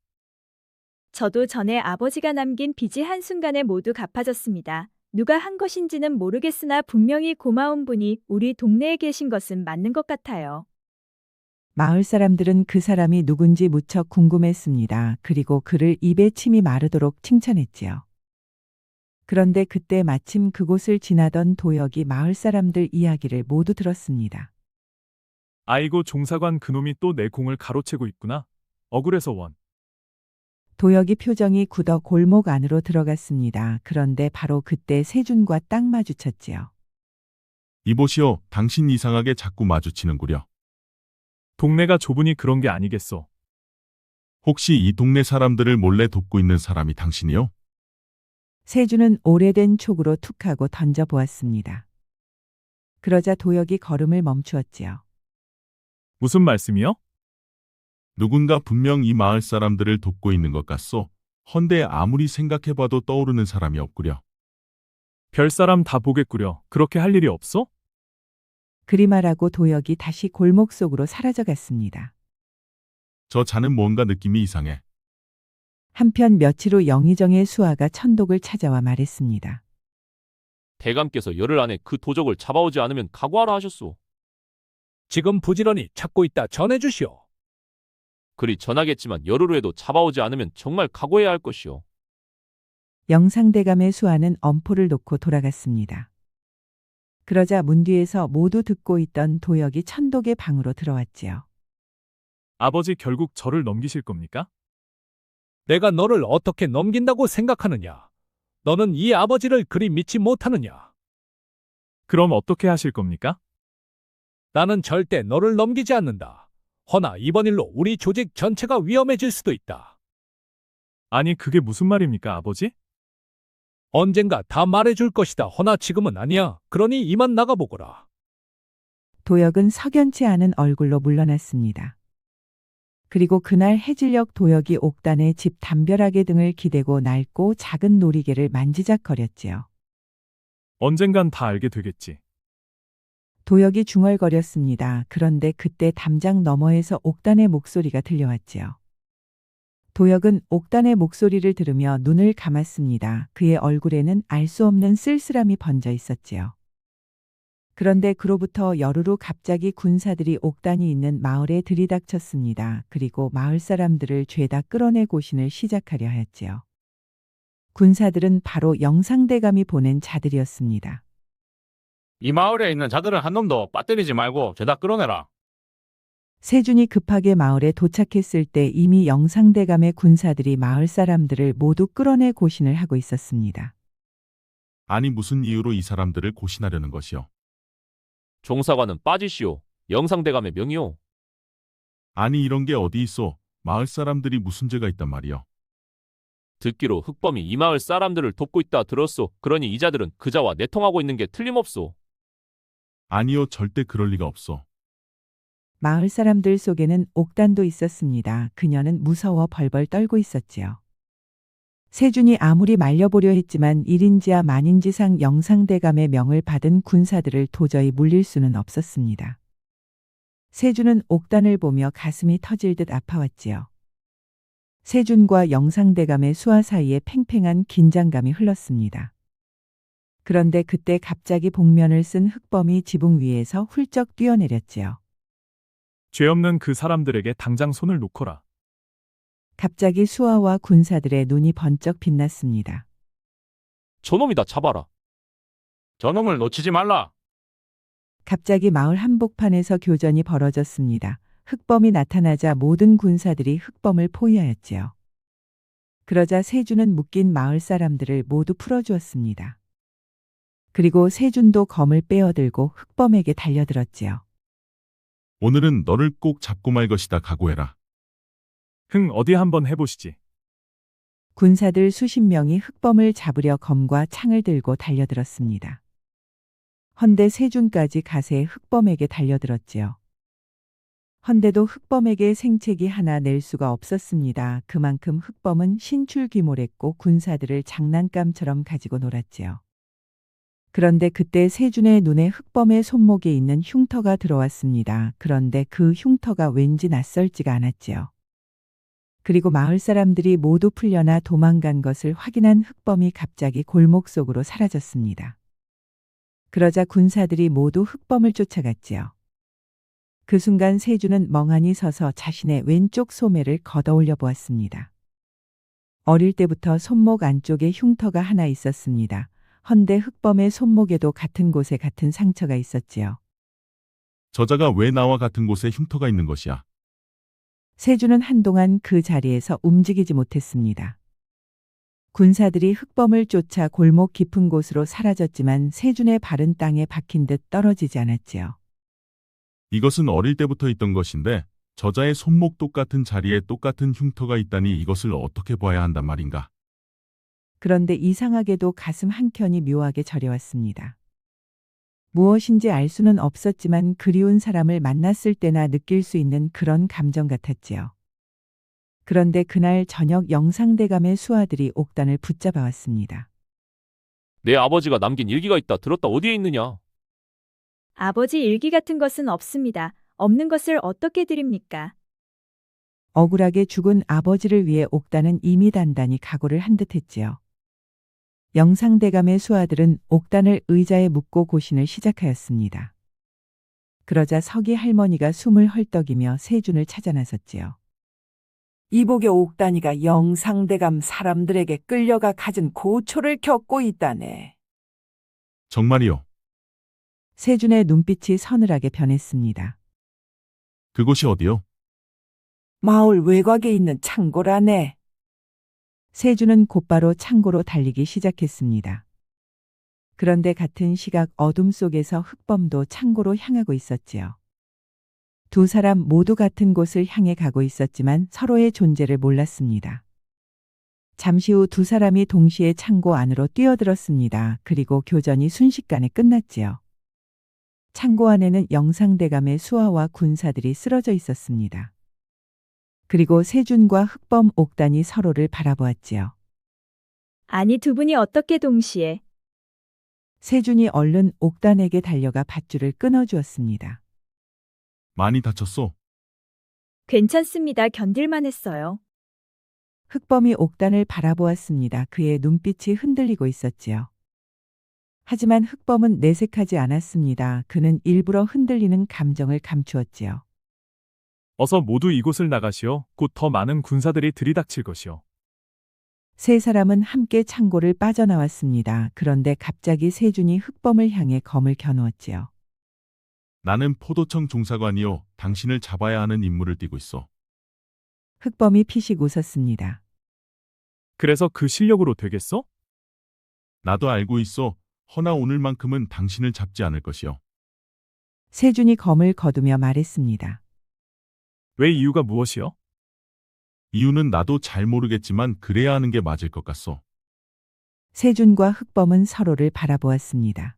저도 전에 아버지가 남긴 빚이 한순간에 모두 갚아졌습니다. 누가 한 것인지는 모르겠으나 분명히 고마운 분이 우리 동네에 계신 것은 맞는 것 같아요. 마을 사람들은 그 사람이 누군지 무척 궁금했습니다. 그리고 그를 입에 침이 마르도록 칭찬했지요. 그런데 그때 마침 그곳을 지나던 도역이 마을 사람들 이야기를 모두 들었습니다. 아이고 종사관 그놈이 또 내 공을 가로채고 있구나. 억울해서 원. 도역이 표정이 굳어 골목 안으로 들어갔습니다. 그런데 바로 그때 세준과 딱 마주쳤지요. 이보시오, 당신 이상하게 자꾸 마주치는구려. 동네가 좁으니 그런 게 아니겠소. 혹시 이 동네 사람들을 몰래 돕고 있는 사람이 당신이요? 세준은 오래된 촉으로 툭 하고 던져보았습니다. 그러자 도역이 걸음을 멈추었지요. 무슨 말씀이요? 누군가 분명 이 마을 사람들을 돕고 있는 것 같소. 헌데 아무리 생각해봐도 떠오르는 사람이 없구려. 별사람 다 보겠구려. 그렇게 할 일이 없소? 그리 말하고 도역이 다시 골목 속으로 사라져갔습니다. 저 자는 뭔가 느낌이 이상해. 한편 며칠 후 영의정의 수아가 천독을 찾아와 말했습니다. 대감께서 열흘 안에 그 도적을 잡아오지 않으면 각오하라 하셨소. 지금 부지런히 찾고 있다 전해주시오. 그리 전하겠지만 열흘 후에도 잡아오지 않으면 정말 각오해야 할 것이오. 영상대감의 수아는 엄포를 놓고 돌아갔습니다. 그러자 문 뒤에서 모두 듣고 있던 도역이 천독의 방으로 들어왔지요. 아버지 결국 저를 넘기실 겁니까? 내가 너를 어떻게 넘긴다고 생각하느냐? 너는 이 아버지를 그리 믿지 못하느냐? 그럼 어떻게 하실 겁니까? 나는 절대 너를 넘기지 않는다. 허나 이번 일로 우리 조직 전체가 위험해질 수도 있다. 아니 그게 무슨 말입니까, 아버지? 언젠가 다 말해줄 것이다. 허나 지금은 아니야. 그러니 이만 나가보거라. 도역은 석연치 않은 얼굴로 물러났습니다. 그리고 그날 해질녘 도역이 옥단의 집 담벼락에 등을 기대고 낡고 작은 놀이개를 만지작거렸지요. 언젠간 다 알게 되겠지. 도역이 중얼거렸습니다. 그런데 그때 담장 너머에서 옥단의 목소리가 들려왔지요. 도역은 옥단의 목소리를 들으며 눈을 감았습니다. 그의 얼굴에는 알 수 없는 쓸쓸함이 번져 있었지요. 그런데 그로부터 열흘 후 갑자기 군사들이 옥단이 있는 마을에 들이닥쳤습니다. 그리고 마을 사람들을 죄다 끌어내 고신을 시작하려 하였지요. 군사들은 바로 영상대감이 보낸 자들이었습니다. 이 마을에 있는 자들은 한 놈도 빠뜨리지 말고 죄다 끌어내라. 세준이 급하게 마을에 도착했을 때 이미 영상대감의 군사들이 마을 사람들을 모두 끌어내 고신을 하고 있었습니다. 아니 무슨 이유로 이 사람들을 고신하려는 것이요? 종사관은 빠지시오. 영상대감의 명이오. 아니 이런 게 어디 있어? 마을 사람들이 무슨 죄가 있단 말이요? 듣기로 흑범이 이 마을 사람들을 돕고 있다 들었소. 그러니 이자들은 그자와 내통하고 있는 게 틀림없소. 아니요, 절대 그럴 리가 없어. 마을 사람들 속에는 옥단도 있었습니다. 그녀는 무서워 벌벌 떨고 있었지요. 세준이 아무리 말려보려 했지만 1인지하 만인지상 영상대감의 명을 받은 군사들을 도저히 물릴 수는 없었습니다. 세준은 옥단을 보며 가슴이 터질 듯 아파왔지요. 세준과 영상대감의 수하 사이에 팽팽한 긴장감이 흘렀습니다. 그런데 그때 갑자기 복면을 쓴 흑범이 지붕 위에서 훌쩍 뛰어내렸지요. 죄 없는 그 사람들에게 당장 손을 놓거라. 갑자기 수하와 군사들의 눈이 번쩍 빛났습니다. 저놈이다 잡아라. 저놈을 놓치지 말라. 갑자기 마을 한복판에서 교전이 벌어졌습니다. 흑범이 나타나자 모든 군사들이 흑범을 포위하였지요. 그러자 세준은 묶인 마을 사람들을 모두 풀어주었습니다. 그리고 세준도 검을 빼어들고 흑범에게 달려들었지요. 오늘은 너를 꼭 잡고 말 것이다. 각오해라. 어디 한번 해보시지. 군사들 수십 명이 흑범을 잡으려 검과 창을 들고 달려들었습니다. 헌데 세준까지 가세에 흑범에게 달려들었지요. 헌데도 흑범에게 생채기 하나 낼 수가 없었습니다. 그만큼 흑범은 신출귀몰했고 군사들을 장난감처럼 가지고 놀았지요. 그런데 그때 세준의 눈에 흑범의 손목에 있는 흉터가 들어왔습니다. 그런데 그 흉터가 왠지 낯설지가 않았지요. 그리고 마을 사람들이 모두 풀려나 도망간 것을 확인한 흑범이 갑자기 골목 속으로 사라졌습니다. 그러자 군사들이 모두 흑범을 쫓아갔지요. 그 순간 세준은 멍하니 서서 자신의 왼쪽 소매를 걷어올려 보았습니다. 어릴 때부터 손목 안쪽에 흉터가 하나 있었습니다. 헌데 흑범의 손목에도 같은 곳에 같은 상처가 있었지요. 저자가 왜 나와 같은 곳에 흉터가 있는 것이야? 세준은 한동안 그 자리에서 움직이지 못했습니다. 군사들이 흑범을 쫓아 골목 깊은 곳으로 사라졌지만 세준의 발은 땅에 박힌 듯 떨어지지 않았지요. 이것은 어릴 때부터 있던 것인데 저자의 손목 똑같은 자리에 똑같은 흉터가 있다니 이것을 어떻게 봐야 한단 말인가? 그런데 이상하게도 가슴 한켠이 묘하게 저려왔습니다. 무엇인지 알 수는 없었지만 그리운 사람을 만났을 때나 느낄 수 있는 그런 감정 같았지요. 그런데 그날 저녁 영상대감의 수하들이 옥단을 붙잡아 왔습니다. 내 아버지가 남긴 일기가 있다 들었다 어디에 있느냐? 아버지 일기 같은 것은 없습니다. 없는 것을 어떻게 드립니까? 억울하게 죽은 아버지를 위해 옥단은 이미 단단히 각오를 한 듯했지요. 영상대감의 수하들은 옥단을 의자에 묶고 고신을 시작하였습니다. 그러자 서기 할머니가 숨을 헐떡이며 세준을 찾아 나섰지요. 이복의 옥단이가 영상대감 사람들에게 끌려가 갖은 고초를 겪고 있다네. 정말이요. 세준의 눈빛이 서늘하게 변했습니다. 그곳이 어디요? 마을 외곽에 있는 창고라네. 세준은 곧바로 창고로 달리기 시작했습니다. 그런데 같은 시각 어둠 속에서 흑범도 창고로 향하고 있었지요. 두 사람 모두 같은 곳을 향해 가고 있었지만 서로의 존재를 몰랐습니다. 잠시 후 두 사람이 동시에 창고 안으로 뛰어들었습니다. 그리고 교전이 순식간에 끝났지요. 창고 안에는 영상대감의 수하와 군사들이 쓰러져 있었습니다. 그리고 세준과 흑범 옥단이 서로를 바라보았지요. 아니 두 분이 어떻게 동시에? 세준이 얼른 옥단에게 달려가 밧줄을 끊어주었습니다. 많이 다쳤소? 괜찮습니다. 견딜만 했어요. 흑범이 옥단을 바라보았습니다. 그의 눈빛이 흔들리고 있었지요. 하지만 흑범은 내색하지 않았습니다. 그는 일부러 흔들리는 감정을 감추었지요. 어서 모두 이곳을 나가시오. 곧 더 많은 군사들이 들이닥칠 것이오. 세 사람은 함께 창고를 빠져나왔습니다. 그런데 갑자기 세준이 흑범을 향해 검을 겨누었지요. 나는 포도청 종사관이요. 당신을 잡아야 하는 임무를 띠고 있어. 흑범이 피식 웃었습니다. 그래서 그 실력으로 되겠어? 나도 알고 있어. 허나 오늘만큼은 당신을 잡지 않을 것이요. 세준이 검을 거두며 말했습니다. 왜 이유가 무엇이요? 이유는 나도 잘 모르겠지만 그래야 하는 게 맞을 것 같소. 세준과 흑범은 서로를 바라보았습니다.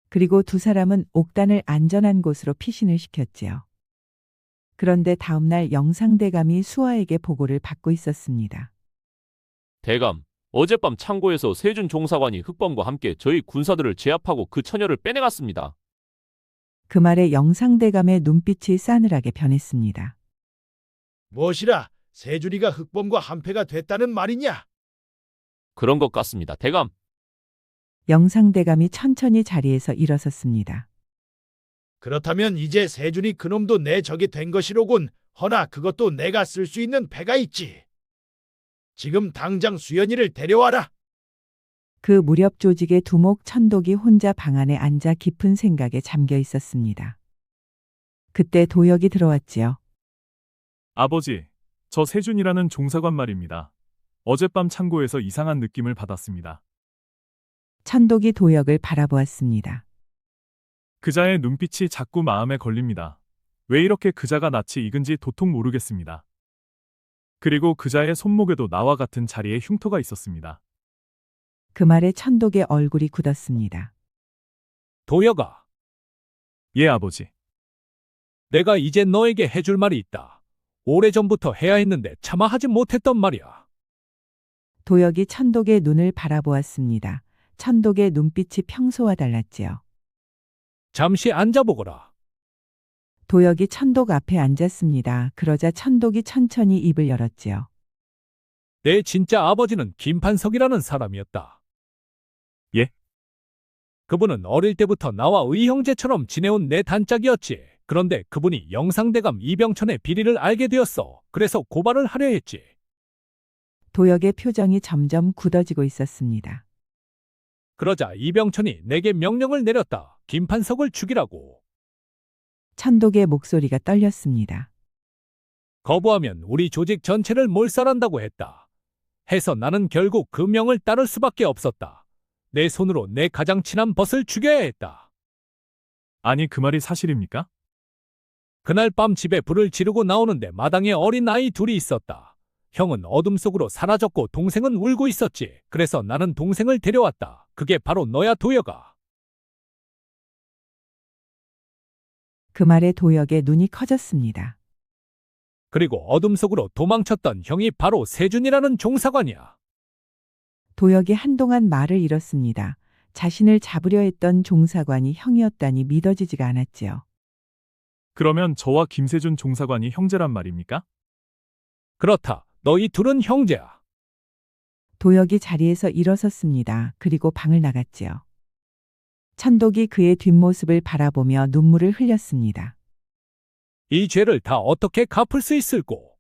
그리고 두 사람은 옥단을 안전한 곳으로 피신을 시켰지요. 그런데 다음날 영상대감이 수하에게 보고를 받고 있었습니다. 대감, 어젯밤 창고에서 세준 종사관이 흑범과 함께 저희 군사들을 제압하고 그 처녀를 빼내갔습니다. 그 말에 영상대감의 눈빛이 싸늘하게 변했습니다. 무엇이라 세준이가 흑범과 한패가 됐다는 말이냐? 그런 것 같습니다. 대감. 영상대감이 천천히 자리에서 일어섰습니다. 그렇다면 이제 세준이 그놈도 내 적이 된 것이로군. 허나 그것도 내가 쓸 수 있는 패가 있지. 지금 당장 수연이를 데려와라. 그 무렵 조직의 두목 천독이 혼자 방 안에 앉아 깊은 생각에 잠겨 있었습니다. 그때 도역이 들어왔지요. 아버지, 저 세준이라는 종사관 말입니다. 어젯밤 창고에서 이상한 느낌을 받았습니다. 천독이 도역을 바라보았습니다. 그자의 눈빛이 자꾸 마음에 걸립니다. 왜 이렇게 그자가 낯이 익은지 도통 모르겠습니다. 그리고 그자의 손목에도 나와 같은 자리에 흉터가 있었습니다. 그 말에 천독의 얼굴이 굳었습니다. 도여가, 예, 아버지. 내가 이제 너에게 해줄 말이 있다. 오래전부터 해야 했는데 차마 하지 못했던 말이야. 도역이 천독의 눈을 바라보았습니다. 천독의 눈빛이 평소와 달랐지요. 잠시 앉아보거라. 도역이 천독 앞에 앉았습니다. 그러자 천독이 천천히 입을 열었지요. 내 진짜 아버지는 김판석이라는 사람이었다. 예? 그분은 어릴 때부터 나와 의형제처럼 지내온 내 단짝이었지. 그런데 그분이 영상대감 이병천의 비리를 알게 되었어. 그래서 고발을 하려 했지. 도역의 표정이 점점 굳어지고 있었습니다. 그러자 이병천이 내게 명령을 내렸다. 김판석을 죽이라고. 천독의 목소리가 떨렸습니다. 거부하면 우리 조직 전체를 몰살한다고 했다. 해서 나는 결국 그 명을 따를 수밖에 없었다. 내 손으로 내 가장 친한 벗을 죽여야 했다. 아니, 그 말이 사실입니까? 그날 밤 집에 불을 지르고 나오는데 마당에 어린 아이 둘이 있었다. 형은 어둠 속으로 사라졌고 동생은 울고 있었지. 그래서 나는 동생을 데려왔다. 그게 바로 너야, 도여가. 그 말에 도역의 눈이 커졌습니다. 그리고 어둠 속으로 도망쳤던 형이 바로 세준이라는 종사관이야. 도역이 한동안 말을 잃었습니다. 자신을 잡으려 했던 종사관이 형이었다니 믿어지지가 않았지요. 그러면 저와 김세준 종사관이 형제란 말입니까? 그렇다. 너희 둘은 형제야. 도혁이 자리에서 일어섰습니다. 그리고 방을 나갔지요. 천독이 그의 뒷모습을 바라보며 눈물을 흘렸습니다. 이 죄를 다 어떻게 갚을 수 있을꼬?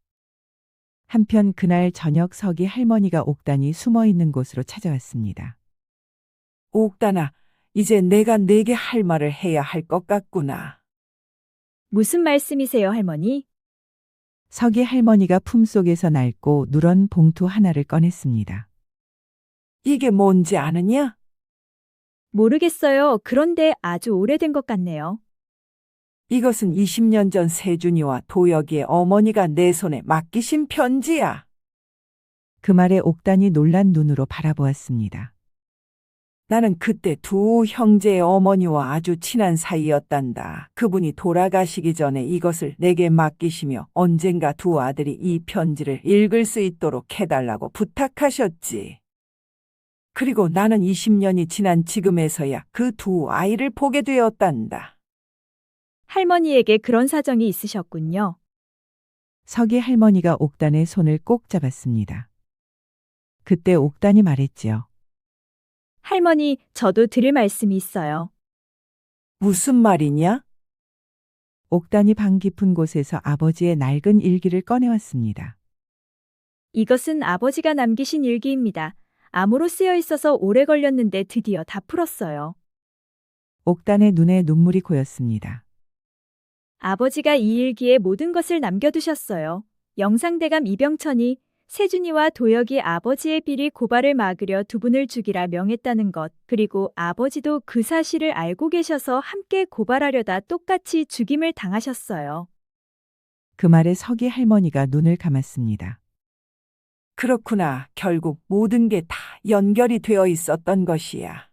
한편 그날 저녁 석이 할머니가 옥단이 숨어 있는 곳으로 찾아왔습니다. 옥단아, 이제 내가 내게 할 말을 해야 할 것 같구나. 무슨 말씀이세요, 할머니? 석이 할머니가 품속에서 낡고 누런 봉투 하나를 꺼냈습니다. 이게 뭔지 아느냐? 모르겠어요. 그런데 아주 오래된 것 같네요. 이것은 20년 전 세준이와 도혁이의 어머니가 내 손에 맡기신 편지야. 그 말에 옥단이 놀란 눈으로 바라보았습니다. 나는 그때 두 형제의 어머니와 아주 친한 사이였단다. 그분이 돌아가시기 전에 이것을 내게 맡기시며 언젠가 두 아들이 이 편지를 읽을 수 있도록 해달라고 부탁하셨지. 그리고 나는 20년이 지난 지금에서야 그 두 아이를 보게 되었단다. 할머니에게 그런 사정이 있으셨군요. 석이 할머니가 옥단의 손을 꼭 잡았습니다. 그때 옥단이 말했지요. 할머니, 저도 드릴 말씀이 있어요. 무슨 말이냐? 옥단이 방 깊은 곳에서 아버지의 낡은 일기를 꺼내왔습니다. 이것은 아버지가 남기신 일기입니다. 암호로 쓰여 있어서 오래 걸렸는데 드디어 다 풀었어요. 옥단의 눈에 눈물이 고였습니다. 아버지가 이 일기에 모든 것을 남겨두셨어요. 영상대감 이병천이 세준이와 도혁이 아버지의 비리 고발을 막으려 두 분을 죽이라 명했다는 것, 그리고 아버지도 그 사실을 알고 계셔서 함께 고발하려다 똑같이 죽임을 당하셨어요. 그 말에 석이 할머니가 눈을 감았습니다. 그렇구나. 결국 모든 게 다 연결이 되어 있었던 것이야.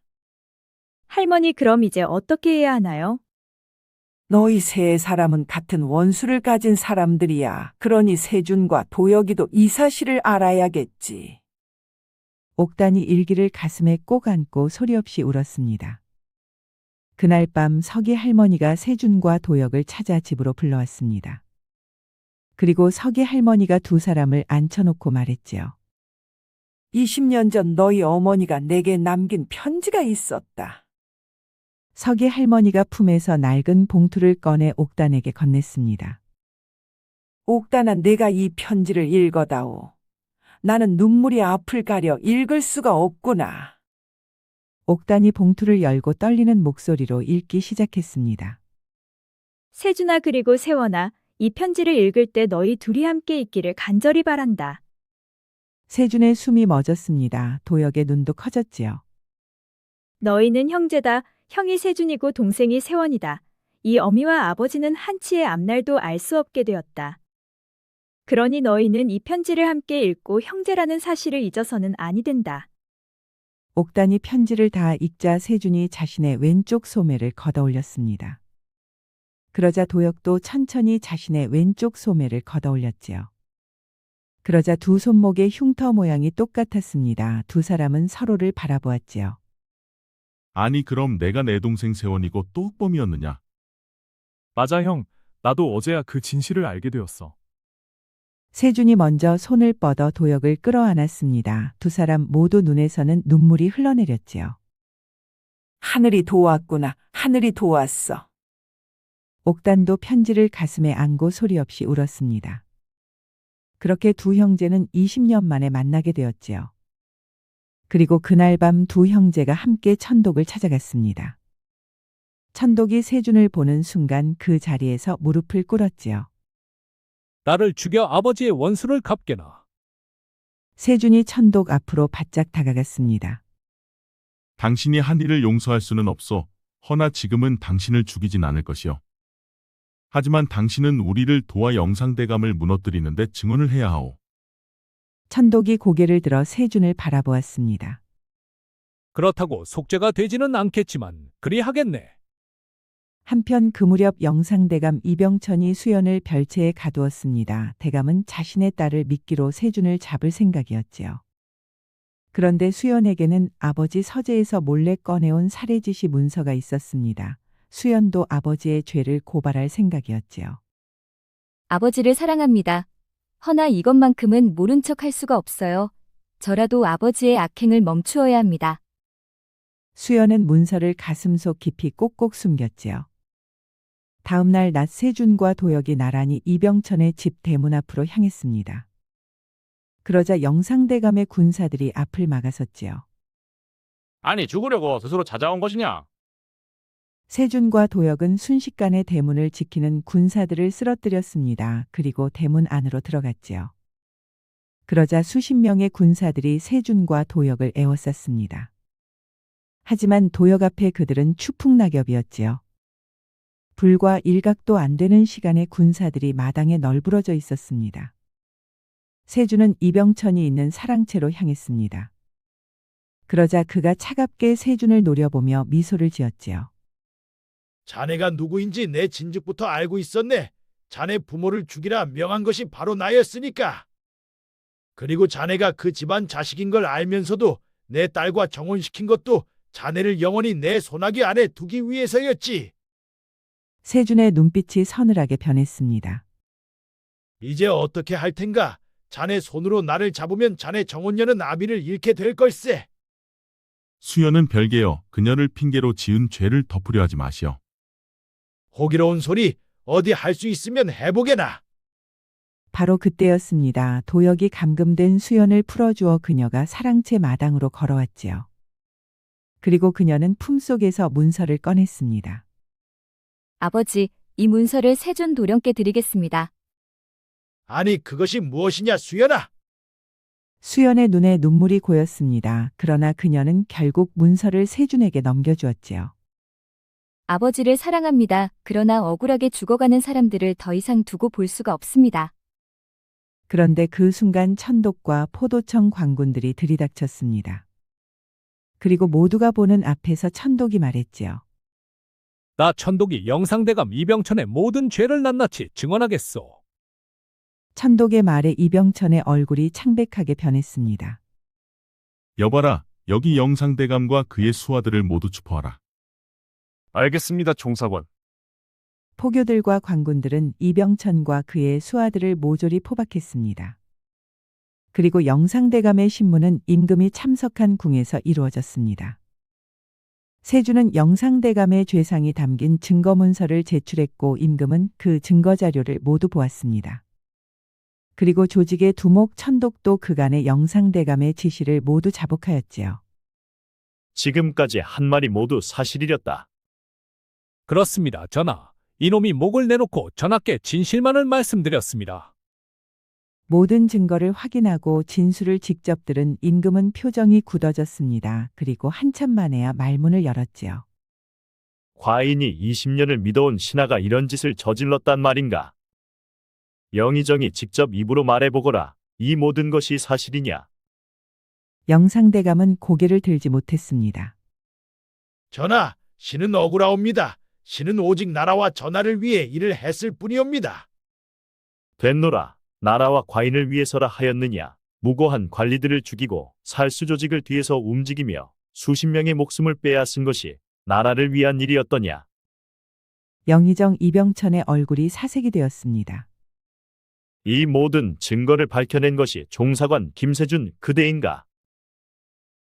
할머니, 그럼 이제 어떻게 해야 하나요? 너희 세 사람은 같은 원수를 가진 사람들이야. 그러니 세준과 도혁이도 이 사실을 알아야겠지. 옥단이 일기를 가슴에 꼭 안고 소리 없이 울었습니다. 그날 밤 석이 할머니가 세준과 도혁을 찾아 집으로 불러왔습니다. 그리고 석이 할머니가 두 사람을 앉혀놓고 말했지요. 20년 전 너희 어머니가 내게 남긴 편지가 있었다. 석이 할머니가 품에서 낡은 봉투를 꺼내 옥단에게 건넸습니다. 옥단아, 내가 이 편지를 읽어다오. 나는 눈물이 앞을 가려 읽을 수가 없구나. 옥단이 봉투를 열고 떨리는 목소리로 읽기 시작했습니다. 세준아, 그리고 세원아, 이 편지를 읽을 때 너희 둘이 함께 있기를 간절히 바란다. 세준의 숨이 멎었습니다. 도혁의 눈도 커졌지요. 너희는 형제다. 형이 세준이고 동생이 세원이다. 이 어미와 아버지는 한치의 앞날도 알 수 없게 되었다. 그러니 너희는 이 편지를 함께 읽고 형제라는 사실을 잊어서는 아니 된다. 옥단이 편지를 다 읽자 세준이 자신의 왼쪽 소매를 걷어 올렸습니다. 그러자 도혁도 천천히 자신의 왼쪽 소매를 걷어 올렸지요. 그러자 두 손목의 흉터 모양이 똑같았습니다. 두 사람은 서로를 바라보았지요. 아니 그럼 내가 내 동생 세원이고 또 흑범이었느냐? 맞아 형. 나도 어제야 그 진실을 알게 되었어. 세준이 먼저 손을 뻗어 도혁을 끌어안았습니다. 두 사람 모두 눈에서는 눈물이 흘러내렸지요. 하늘이 도왔구나. 하늘이 도왔어. 옥단도 편지를 가슴에 안고 소리 없이 울었습니다. 그렇게 두 형제는 20년 만에 만나게 되었지요. 그리고 그날 밤 두 형제가 함께 천독을 찾아갔습니다. 천독이 세준을 보는 순간 그 자리에서 무릎을 꿇었지요. 나를 죽여 아버지의 원수를 갚게나. 세준이 천독 앞으로 바짝 다가갔습니다. 당신이 한 일을 용서할 수는 없소. 허나 지금은 당신을 죽이진 않을 것이요. 하지만 당신은 우리를 도와 영상대감을 무너뜨리는데 증언을 해야 하오. 천독이 고개를 들어 세준을 바라보았습니다. 그렇다고 속죄가 되지는 않겠지만 그리하겠네. 한편 그 무렵 영상대감 이병천이 수연을 별채에 가두었습니다. 대감은 자신의 딸을 미끼로 세준을 잡을 생각이었지요. 그런데 수연에게는 아버지 서재에서 몰래 꺼내온 살해 지시 문서가 있었습니다. 수연도 아버지의 죄를 고발할 생각이었지요. 아버지를 사랑합니다. 허나 이것만큼은 모른 척 할 수가 없어요. 저라도 아버지의 악행을 멈추어야 합니다. 수연은 문서를 가슴속 깊이 꼭꼭 숨겼지요. 다음 날 낮 세준과 도혁이 나란히 이병천의 집 대문 앞으로 향했습니다. 그러자 영상대감의 군사들이 앞을 막아섰지요. 아니 죽으려고 스스로 찾아온 것이냐? 세준과 도혁은 순식간에 대문을 지키는 군사들을 쓰러뜨렸습니다. 그리고 대문 안으로 들어갔지요. 그러자 수십 명의 군사들이 세준과 도혁을 에워쌌습니다. 하지만 도혁 앞에 그들은 추풍낙엽이었지요. 불과 일각도 안 되는 시간에 군사들이 마당에 널브러져 있었습니다. 세준은 이병천이 있는 사랑채로 향했습니다. 그러자 그가 차갑게 세준을 노려보며 미소를 지었지요. 자네가 누구인지 내 진즉부터 알고 있었네. 자네 부모를 죽이라 명한 것이 바로 나였으니까. 그리고 자네가 그 집안 자식인 걸 알면서도 내 딸과 정혼시킨 것도 자네를 영원히 내 소나기 안에 두기 위해서였지. 세준의 눈빛이 서늘하게 변했습니다. 이제 어떻게 할 텐가? 자네 손으로 나를 잡으면 자네 정혼녀는 아비를 잃게 될 걸세. 수연은 별개요. 그녀를 핑계로 지은 죄를 덮으려 하지 마시오. 호기로운 소리 어디 할 수 있으면 해보게나. 바로 그때였습니다. 도혁이 감금된 수연을 풀어주어 그녀가 사랑채 마당으로 걸어왔지요. 그리고 그녀는 품속에서 문서를 꺼냈습니다. 아버지, 이 문서를 세준 도령께 드리겠습니다. 아니 그것이 무엇이냐 수연아. 수연의 눈에 눈물이 고였습니다. 그러나 그녀는 결국 문서를 세준에게 넘겨주었지요. 아버지를 사랑합니다. 그러나 억울하게 죽어가는 사람들을 더 이상 두고 볼 수가 없습니다. 그런데 그 순간 천독과 포도청 관군들이 들이닥쳤습니다. 그리고 모두가 보는 앞에서 천독이 말했지요. 나 천독이 영상대감 이병천의 모든 죄를 낱낱이 증언하겠소. 천독의 말에 이병천의 얼굴이 창백하게 변했습니다. 여봐라, 여기 영상대감과 그의 수하들을 모두 추포하라. 알겠습니다, 종사관. 포교들과 관군들은 이병천과 그의 수하들을 모조리 포박했습니다. 그리고 영상대감의 신문은 임금이 참석한 궁에서 이루어졌습니다. 세준은 영상대감의 죄상이 담긴 증거문서를 제출했고 임금은 그 증거자료를 모두 보았습니다. 그리고 조직의 두목 천독도 그간의 영상대감의 지시를 모두 자복하였지요. 지금까지 한 말이 모두 사실이렸다. 그렇습니다, 전하. 이놈이 목을 내놓고 전하께 진실만을 말씀드렸습니다. 모든 증거를 확인하고 진술을 직접 들은 임금은 표정이 굳어졌습니다. 그리고 한참 만에야 말문을 열었지요. 과인이 20년을 믿어온 신하가 이런 짓을 저질렀단 말인가? 영의정이 직접 입으로 말해보거라. 이 모든 것이 사실이냐? 영상대감은 고개를 들지 못했습니다. 전하, 신은 억울하옵니다. 신은 오직 나라와 전하를 위해 일을 했을 뿐이옵니다. 됐노라. 나라와 과인을 위해서라 하였느냐? 무고한 관리들을 죽이고 살수 조직을 뒤에서 움직이며 수십 명의 목숨을 빼앗은 것이 나라를 위한 일이었더냐? 영의정 이병천의 얼굴이 사색이 되었습니다. 이 모든 증거를 밝혀낸 것이 종사관 김세준 그대인가?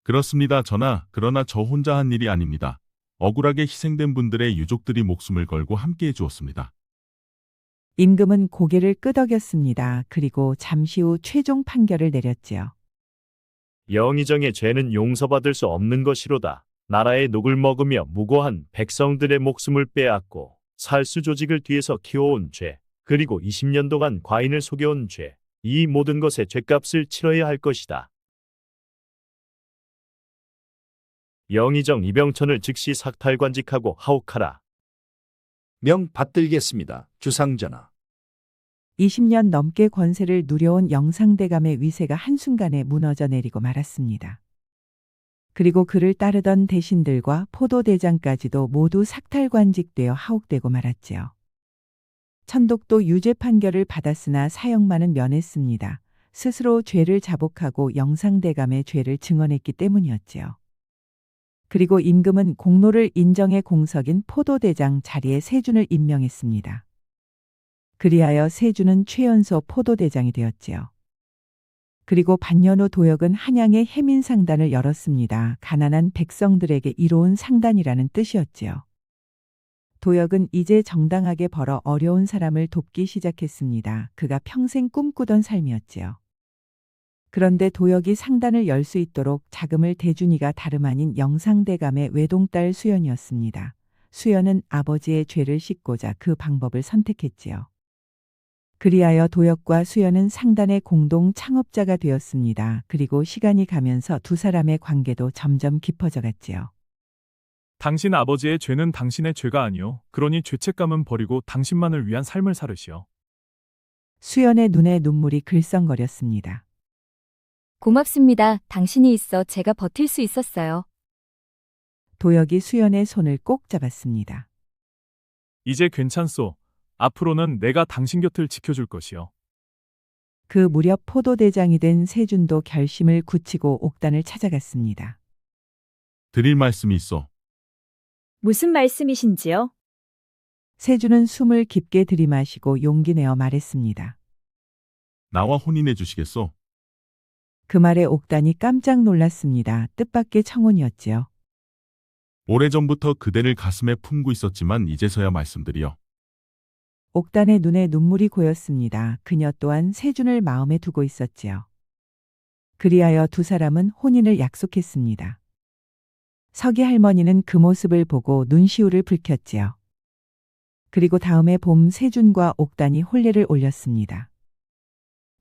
그렇습니다, 전하. 그러나 저 혼자 한 일이 아닙니다. 억울하게 희생된 분들의 유족들이 목숨을 걸고 함께해 주었습니다. 임금은 고개를 끄덕였습니다. 그리고 잠시 후 최종 판결을 내렸지요. 영의정의 죄는 용서받을 수 없는 것이로다. 나라의 녹을 먹으며 무고한 백성들의 목숨을 빼앗고 살수 조직을 뒤에서 키워온 죄, 그리고 20년 동안 과인을 속여온 죄, 이 모든 것의 죗값을 치러야 할 것이다. 영의정 이병천을 즉시 삭탈관직하고 하옥하라. 명 받들겠습니다. 주상전하. 20년 넘게 권세를 누려온 영상대감의 위세가 한순간에 무너져 내리고 말았습니다. 그리고 그를 따르던 대신들과 포도대장까지도 모두 삭탈관직되어 하옥되고 말았지요. 천독도 유죄 판결을 받았으나 사형만은 면했습니다. 스스로 죄를 자복하고 영상대감의 죄를 증언했기 때문이었지요. 그리고 임금은 공로를 인정해 공석인 포도대장 자리에 세준을 임명했습니다. 그리하여 세주는 최연소 포도대장이 되었지요. 그리고 반년 후 도역은 한양의 해민상단을 열었습니다. 가난한 백성들에게 이로운 상단이라는 뜻이었지요. 도역은 이제 정당하게 벌어 어려운 사람을 돕기 시작했습니다. 그가 평생 꿈꾸던 삶이었지요. 그런데 도역이 상단을 열 수 있도록 자금을 대준 이가 다름 아닌 영상대감의 외동딸 수연이었습니다. 수연은 아버지의 죄를 씻고자 그 방법을 선택했지요. 그리하여 도역과 수연은 상단의 공동 창업자가 되었습니다. 그리고 시간이 가면서 두 사람의 관계도 점점 깊어져 갔지요. 당신 아버지의 죄는 당신의 죄가 아니오. 그러니 죄책감은 버리고 당신만을 위한 삶을 살으시오. 수연의 눈에 눈물이 글썽거렸습니다. 고맙습니다. 당신이 있어 제가 버틸 수 있었어요. 도역이 수연의 손을 꼭 잡았습니다. 이제 괜찮소. 앞으로는 내가 당신 곁을 지켜줄 것이오. 그 무렵 포도대장이 된 세준도 결심을 굳히고 옥단을 찾아갔습니다. 드릴 말씀이 있어. 무슨 말씀이신지요? 세준은 숨을 깊게 들이마시고 용기 내어 말했습니다. 나와 혼인해 주시겠소? 그 말에 옥단이 깜짝 놀랐습니다. 뜻밖의 청혼이었지요. 오래전부터 그대를 가슴에 품고 있었지만 이제서야 말씀드리오. 옥단의 눈에 눈물이 고였습니다. 그녀 또한 세준을 마음에 두고 있었지요. 그리하여 두 사람은 혼인을 약속했습니다. 서기 할머니는 그 모습을 보고 눈시울을 붉혔지요. 그리고 다음해 봄 세준과 옥단이 혼례를 올렸습니다.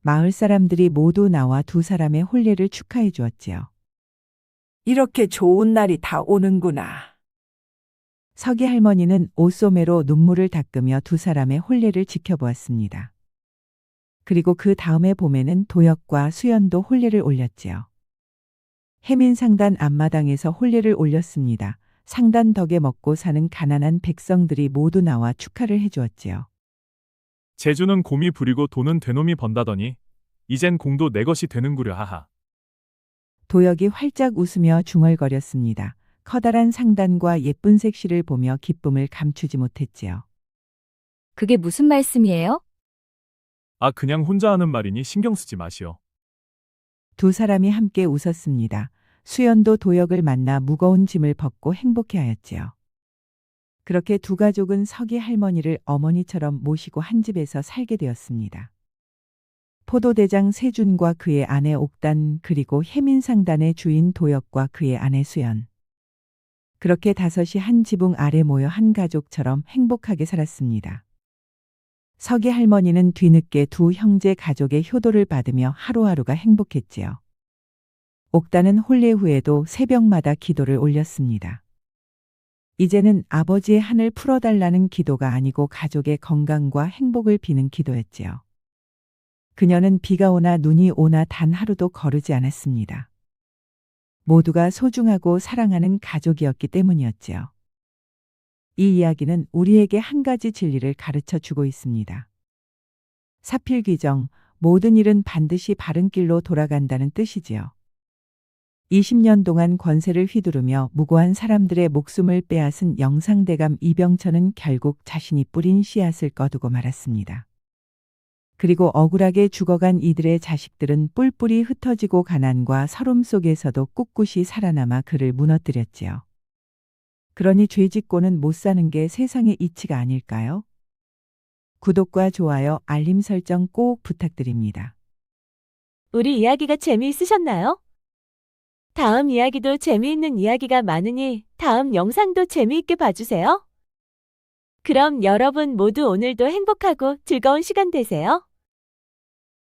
마을 사람들이 모두 나와 두 사람의 혼례를 축하해 주었지요. 이렇게 좋은 날이 다 오는구나. 서기 할머니는 옷소매로 눈물을 닦으며 두 사람의 혼례를 지켜보았습니다. 그리고 그 다음해 봄에는 도역과 수연도 혼례를 올렸지요. 해민상단 앞마당에서 혼례를 올렸습니다. 상단 덕에 먹고 사는 가난한 백성들이 모두 나와 축하를 해주었지요. 재주는 곰이 부리고 돈은 되놈이 번다더니 이젠 공도 내 것이 되는구려 하하. 도역이 활짝 웃으며 중얼거렸습니다. 커다란 상단과 예쁜 색시를 보며 기쁨을 감추지 못했지요. 그게 무슨 말씀이에요? 아, 그냥 혼자 하는 말이니 신경 쓰지 마시오. 두 사람이 함께 웃었습니다. 수연도 도역을 만나 무거운 짐을 벗고 행복해하였지요. 그렇게 두 가족은 서기 할머니를 어머니처럼 모시고 한 집에서 살게 되었습니다. 포도대장 세준과 그의 아내 옥단, 그리고 해민상단의 주인 도역과 그의 아내 수연. 그렇게 다섯이 한 지붕 아래 모여 한 가족처럼 행복하게 살았습니다. 서기 할머니는 뒤늦게 두 형제 가족의 효도를 받으며 하루하루가 행복했지요. 옥단은 혼례 후에도 새벽마다 기도를 올렸습니다. 이제는 아버지의 한을 풀어달라는 기도가 아니고 가족의 건강과 행복을 비는 기도였지요. 그녀는 비가 오나 눈이 오나 단 하루도 거르지 않았습니다. 모두가 소중하고 사랑하는 가족이었기 때문이었지요. 이 이야기는 우리에게 한 가지 진리를 가르쳐 주고 있습니다. 사필귀정, 모든 일은 반드시 바른 길로 돌아간다는 뜻이지요. 20년 동안 권세를 휘두르며 무고한 사람들의 목숨을 빼앗은 영상대감 이병천은 결국 자신이 뿌린 씨앗을 거두고 말았습니다. 그리고 억울하게 죽어간 이들의 자식들은 뿔뿔이 흩어지고 가난과 서름 속에서도 꿋꿋이 살아남아 그를 무너뜨렸지요. 그러니 죄짓고는 못 사는 게 세상의 이치가 아닐까요? 구독과 좋아요, 알림 설정 꼭 부탁드립니다. 우리 이야기가 재미있으셨나요? 다음 이야기도 재미있는 이야기가 많으니 다음 영상도 재미있게 봐주세요. 그럼 여러분 모두 오늘도 행복하고 즐거운 시간 되세요.